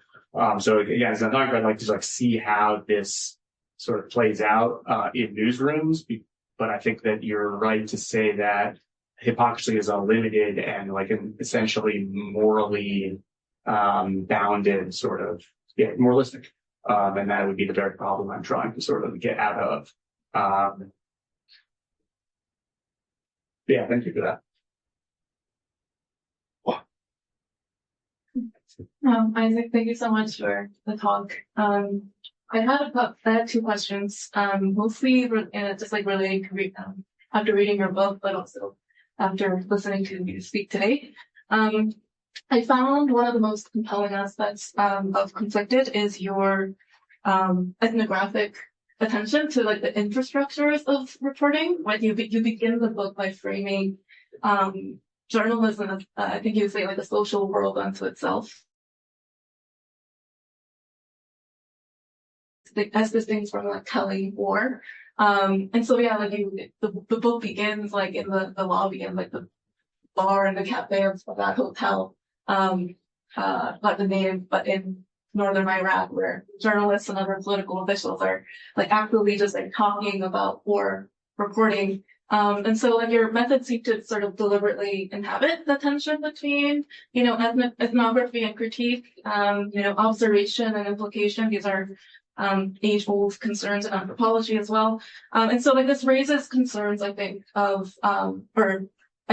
So again, as an ethnographer, I'd like to like see how this sort of plays out in newsrooms. But I think that you're right to say that hypocrisy is unlimited and like an essentially morally bounded sort of moralistic. And that would be the very problem I'm trying to sort of get out of. Thank you for that. Isaac, thank you so much for the talk. I had two questions, mostly just like relating to after reading your book, but also after listening to you speak today. I found one of the most compelling aspects of Conflicted is your ethnographic attention to like the infrastructures of reporting. Like you begin the book by framing journalism, I think you say like a social world unto itself, as distinct from like telling war. And so like the book begins like in the lobby and like the bar and the cafe of that hotel, not the name, but in northern Iraq, where journalists and other political officials are like actively just like talking about war reporting. And so like your methods seem to sort of deliberately inhabit the tension between, ethnography and critique, observation and implication. These are age-old concerns in anthropology as well. And so like this raises concerns, I think, I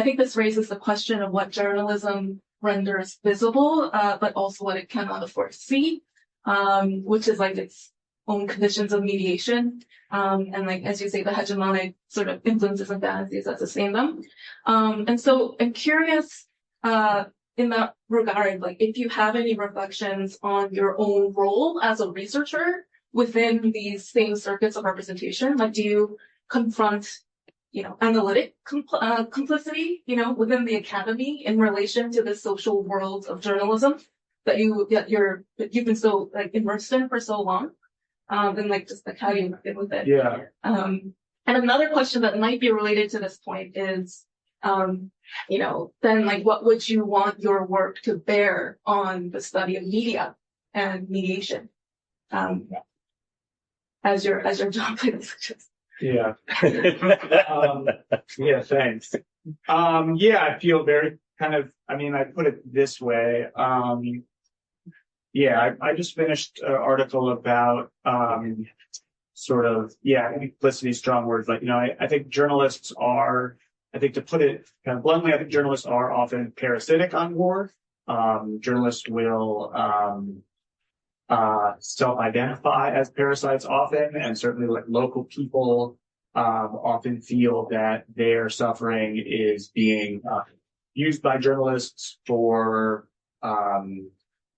think this raises the question of what journalism renders visible, but also what it cannot foresee, which is like its own conditions of mediation. And like, as you say, the hegemonic sort of influences and fantasies that sustain them. And so I'm curious, in that regard, like if you have any reflections on your own role as a researcher within these same circuits of representation, like do you confront, analytic complicity, within the academy in relation to the social world of journalism that you've been so like immersed in for so long? And like just like how you fit with it. Yeah. And another question that might be related to this point is, then like what would you want your work to bear on the study of media and mediation? As your job title suggests. Yeah. Thanks. I feel very kind of, I put it this way. I just finished an article about, complicity, strong words. Like, I think journalists are, to put it kind of bluntly, I think journalists are often parasitic on war. Journalists will, self-identify as parasites often, and certainly like local people often feel that their suffering is being used by journalists for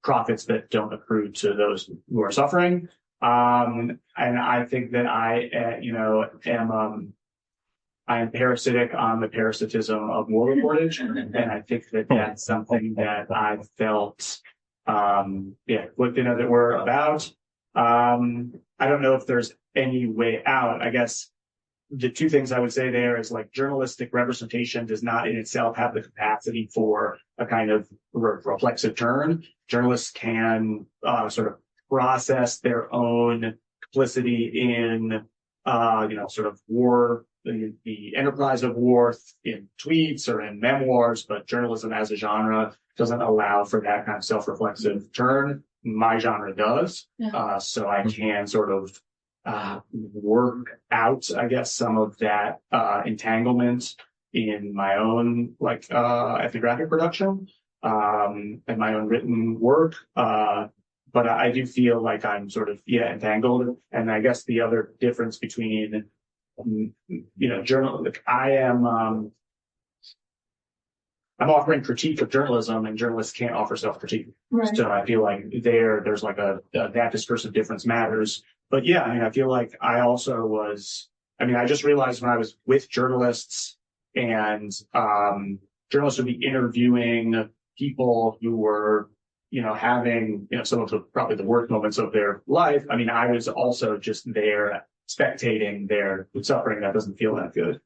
profits that don't accrue to those who are suffering. And I think that I am parasitic on the parasitism of war reportage, and I think that that's something that I felt conflicted as it were about. I don't know if there's any way out. I guess the two things I would say there is like journalistic representation does not in itself have the capacity for a kind of reflexive turn. Journalists can sort of process their own complicity in sort of war, the enterprise of war in tweets or in memoirs, but journalism as a genre doesn't allow for that kind of self-reflexive turn. My genre does. Yeah. So I can sort of work out, I guess, some of that entanglement in my own ethnographic production and my own written work. But I do feel like I'm sort of entangled. And I guess the other difference between I'm offering critique of journalism, and journalists can't offer self-critique. Right. So I feel like there's like that discursive difference matters. But I feel like I also was, I just realized when I was with journalists and journalists would be interviewing people who were, having, some of probably the worst moments of their life. I was also just there spectating their suffering. That doesn't feel that good.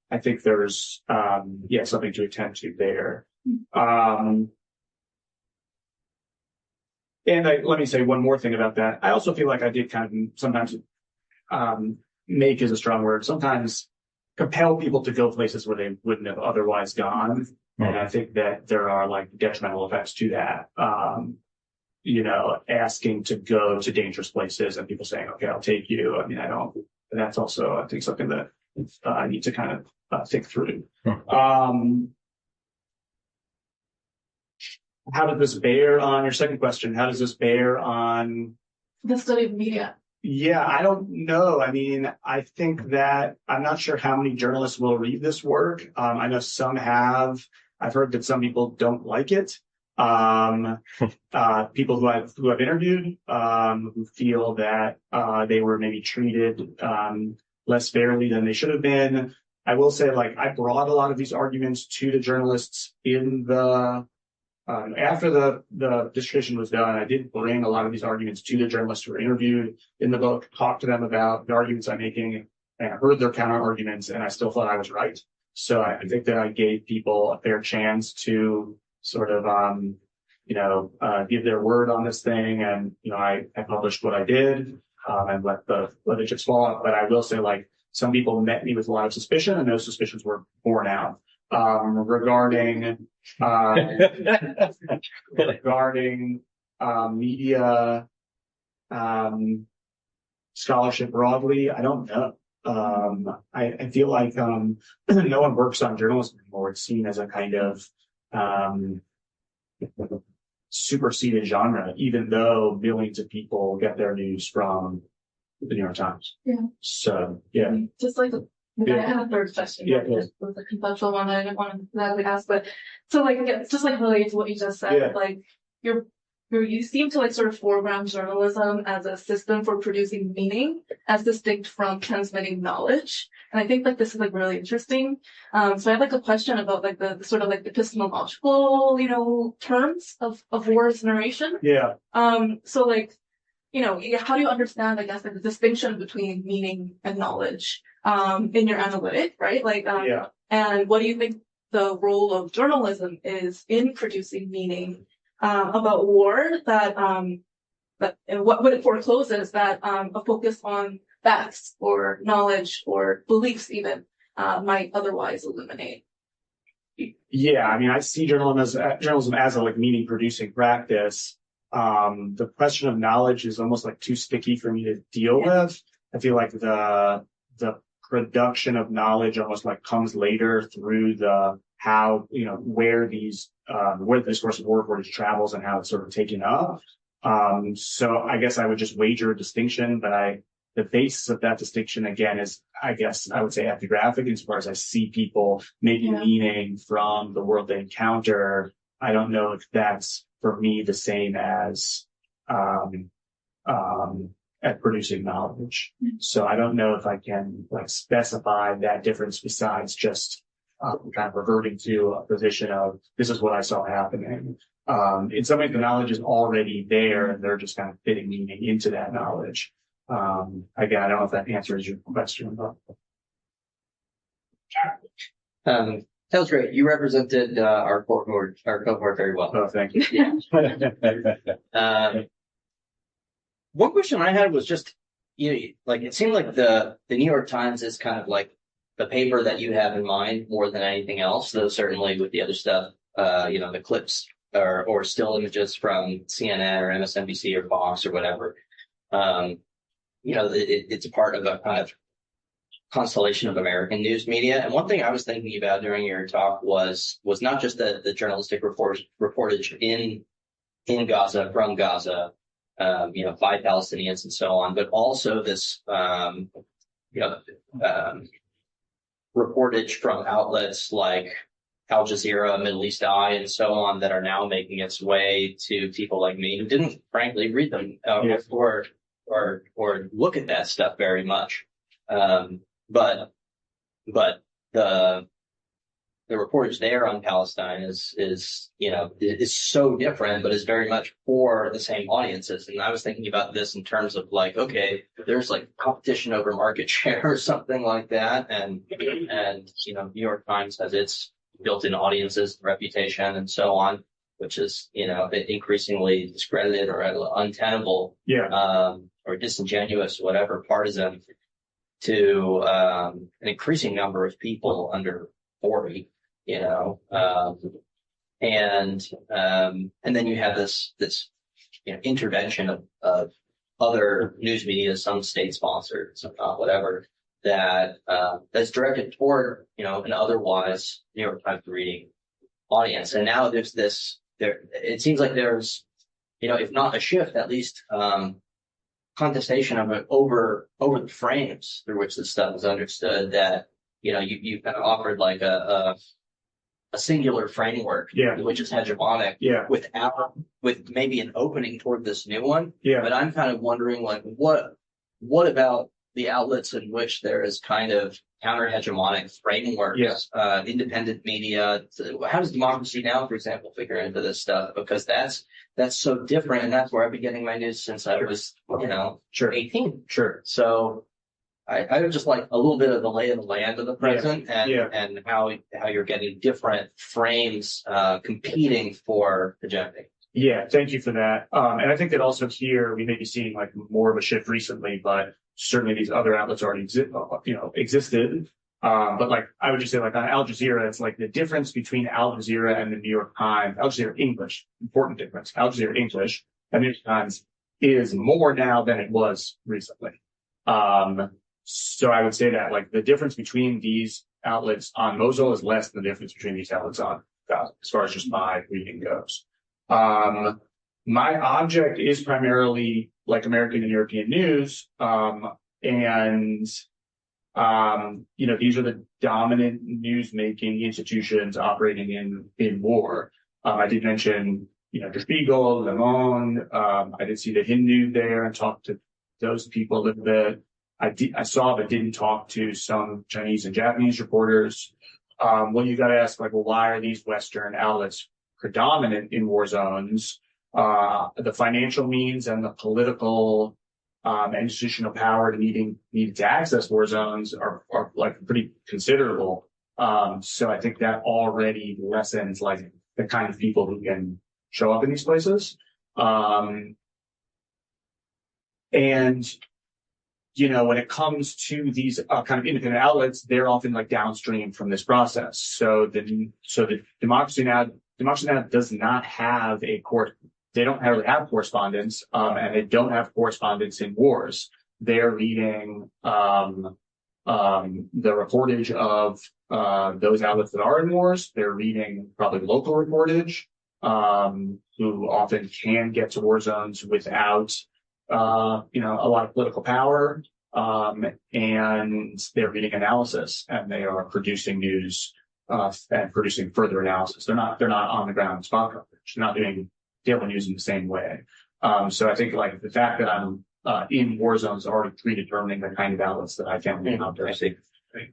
I think there's, something to attend to there. let me say one more thing about that. I also feel like I did kind of sometimes, make is a strong word, sometimes compel people to go places where they wouldn't have otherwise gone. And I think that there are like detrimental effects to that. Asking to go to dangerous places and people saying, okay, I'll take you. I mean, that's also, I think, something that I need to kind of think through. How did this bear on your second question? How does this bear on The study of media. Yeah, I don't know. I mean, I think that I'm not sure how many journalists will read this work. I know some have. I've heard that some people don't like it. People who I've interviewed, who feel that they were maybe treated less fairly than they should have been. I will say, like, I brought a lot of these arguments to the journalists in the after the dissertation was done. I did bring a lot of these arguments to the journalists who were interviewed in the book, talked to them about the arguments I'm making, and I heard their counter arguments, and I still thought I was right. So I think that I gave people a fair chance to sort of, give their word on this thing. And, I published what I did, and let the chips fall. But I will say, like, some people met me with a lot of suspicion, and those suspicions were borne out. Regarding media scholarship broadly, I don't know. I feel like no one works on journalism anymore. It's seen as a kind of superseded genre, even though millions of people get their news from the New York Times. Yeah. So, yeah. Just like I have a third question. Yeah, It was a conceptual one that I didn't want to exactly ask, but so like it's just like related to what you just said. Like you seem to like sort of foreground journalism as a system for producing meaning as distinct from transmitting knowledge. And I think like this is like really interesting. So I have like a question about like the sort of like epistemological, terms of war's narration. Yeah. So like, how do you understand, I guess, like the distinction between meaning and knowledge in your analytic, right? Like, and what do you think the role of journalism is in producing meaning about war that and what it forecloses that a focus on facts or knowledge or beliefs even might otherwise illuminate? Yeah, I mean, I see journalism as a like meaning producing practice. The question of knowledge is almost like too sticky for me to deal with. I feel like the production of knowledge almost like comes later through the how, where these where the discourse of war reportage travels and how it's sort of taken up. So I guess I would just wager a distinction, but the basis of that distinction again is, I guess I would say, ethnographic as far as I see people making meaning from the world they encounter. I don't know if that's for me the same as at producing knowledge. So I don't know if I can like specify that difference besides just kind of reverting to a position of this is what I saw happening. In some ways the knowledge is already there and they're just kind of fitting meaning into that knowledge. Again, I don't know if that answers your question. That was great. You represented our cohort very well. Oh, thank you. Yeah. One question I had was just, like it seemed like the New York Times is kind of like the paper that you have in mind more than anything else. Though certainly with the other stuff, the clips or still images from CNN or MSNBC or Fox or whatever. It's a part of a kind of constellation of American news media. And one thing I was thinking about during your talk was not just the journalistic reportage in Gaza, from Gaza, by Palestinians and so on, but also this, reportage from outlets like Al Jazeera, Middle East Eye, and so on that are now making its way to people like me who didn't, frankly, read them or look at that stuff very much. But the reportage there on Palestine is so different, but is very much for the same audiences. And I was thinking about this in terms of like, okay, there's like competition over market share or something like that. And New York Times has its built-in audiences, reputation, and so on. which is, increasingly discredited or untenable, or disingenuous, whatever, partisan, to an increasing number of people under 40, and then you have this intervention of other news media, some state sponsored, some not, whatever, that's directed toward an otherwise New York Times reading audience. And now there's it seems like there's if not a shift, at least contestation of it over the frames through which this stuff is understood, that you kind of offered like a singular framework, which is hegemonic, with maybe an opening toward this new one. But I'm kind of wondering, like, what about the outlets in which there is kind of counter-hegemonic frameworks, independent media? How does Democracy Now!, for example, figure into this stuff? Because that's so different, and that's where I've been getting my news since I was, 18. Sure. So I would just like a little bit of the lay of the land of the present, and how you're getting different frames competing for hegemony. Yeah, thank you for that. And I think that also here we may be seeing like more of a shift recently, but certainly these other outlets already existed. But like I would just say, like on Al Jazeera, it's like the difference between Al Jazeera and the New York Times. Al Jazeera English, important difference. Al Jazeera English and the New York Times is more now than it was recently. So I would say that like the difference between these outlets on Mosul is less than the difference between these outlets on Gaza, as far as just my reading goes. My object is primarily like American and European news. And these are the dominant news-making institutions operating in war. I did mention, Der Spiegel, Le Monde. I did see the Hindu there and talked to those people a little bit. I saw but didn't talk to some Chinese and Japanese reporters. Well, you got to ask, like, well, why are these Western outlets predominant in war zones? The financial means and the political and institutional power needed to access war zones are like pretty considerable. So I think that already lessens like the kind of people who can show up in these places. When it comes to these kind of independent outlets, they're often like downstream from this process. So the Democracy Now! Does not have they don't really have correspondence, and they don't have correspondence in wars. They're reading the reportage of those outlets that are in wars. They're reading probably local reportage, who often can get to war zones without a lot of political power. And they're reading analysis, and they are producing news and producing further analysis. They're not on the ground spot coverage. They're not doing daily news in the same way. So I think like the fact that I'm in war zones is already predetermining the kind of outlets that I can encounter.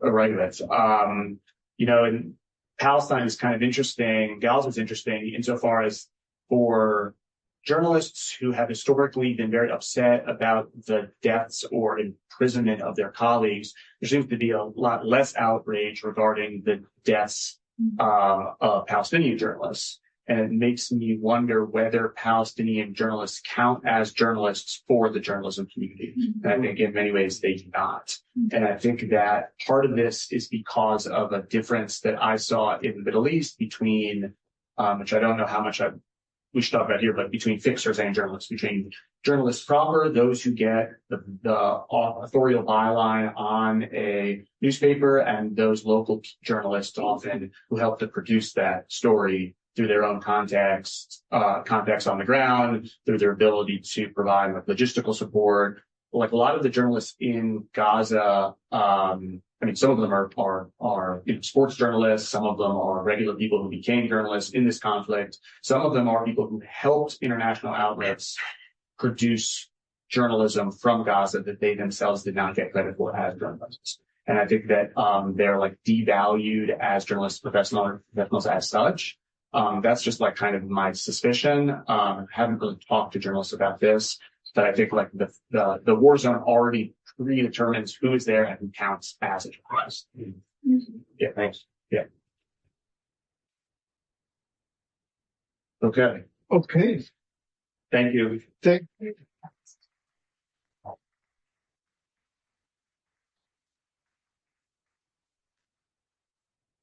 Right with. And Palestine is kind of interesting. Gaza is interesting insofar as for journalists who have historically been very upset about the deaths or imprisonment of their colleagues, there seems to be a lot less outrage regarding the deaths of Palestinian journalists. And it makes me wonder whether Palestinian journalists count as journalists for the journalism community. And I think in many ways they do not. And I think that part of this is because of a difference that I saw in the Middle East between, which I don't know how much we should talk about here, but between fixers and journalists, between journalists proper, those who get the authorial byline on a newspaper, and those local journalists often who help to produce that story through their own contacts on the ground, through their ability to provide like logistical support. Like a lot of the journalists in Gaza, some of them are sports journalists. Some of them are regular people who became journalists in this conflict. Some of them are people who helped international outlets produce journalism from Gaza that they themselves did not get credit for as journalists. And I think that they're like devalued as journalists, professionals as such. That's just like kind of my suspicion. I haven't really talked to journalists about this, but I think like the war zone already predetermines who is there and who counts as a journalist. Yeah, thanks. Yeah. Okay, Okay, Thank you. thank you.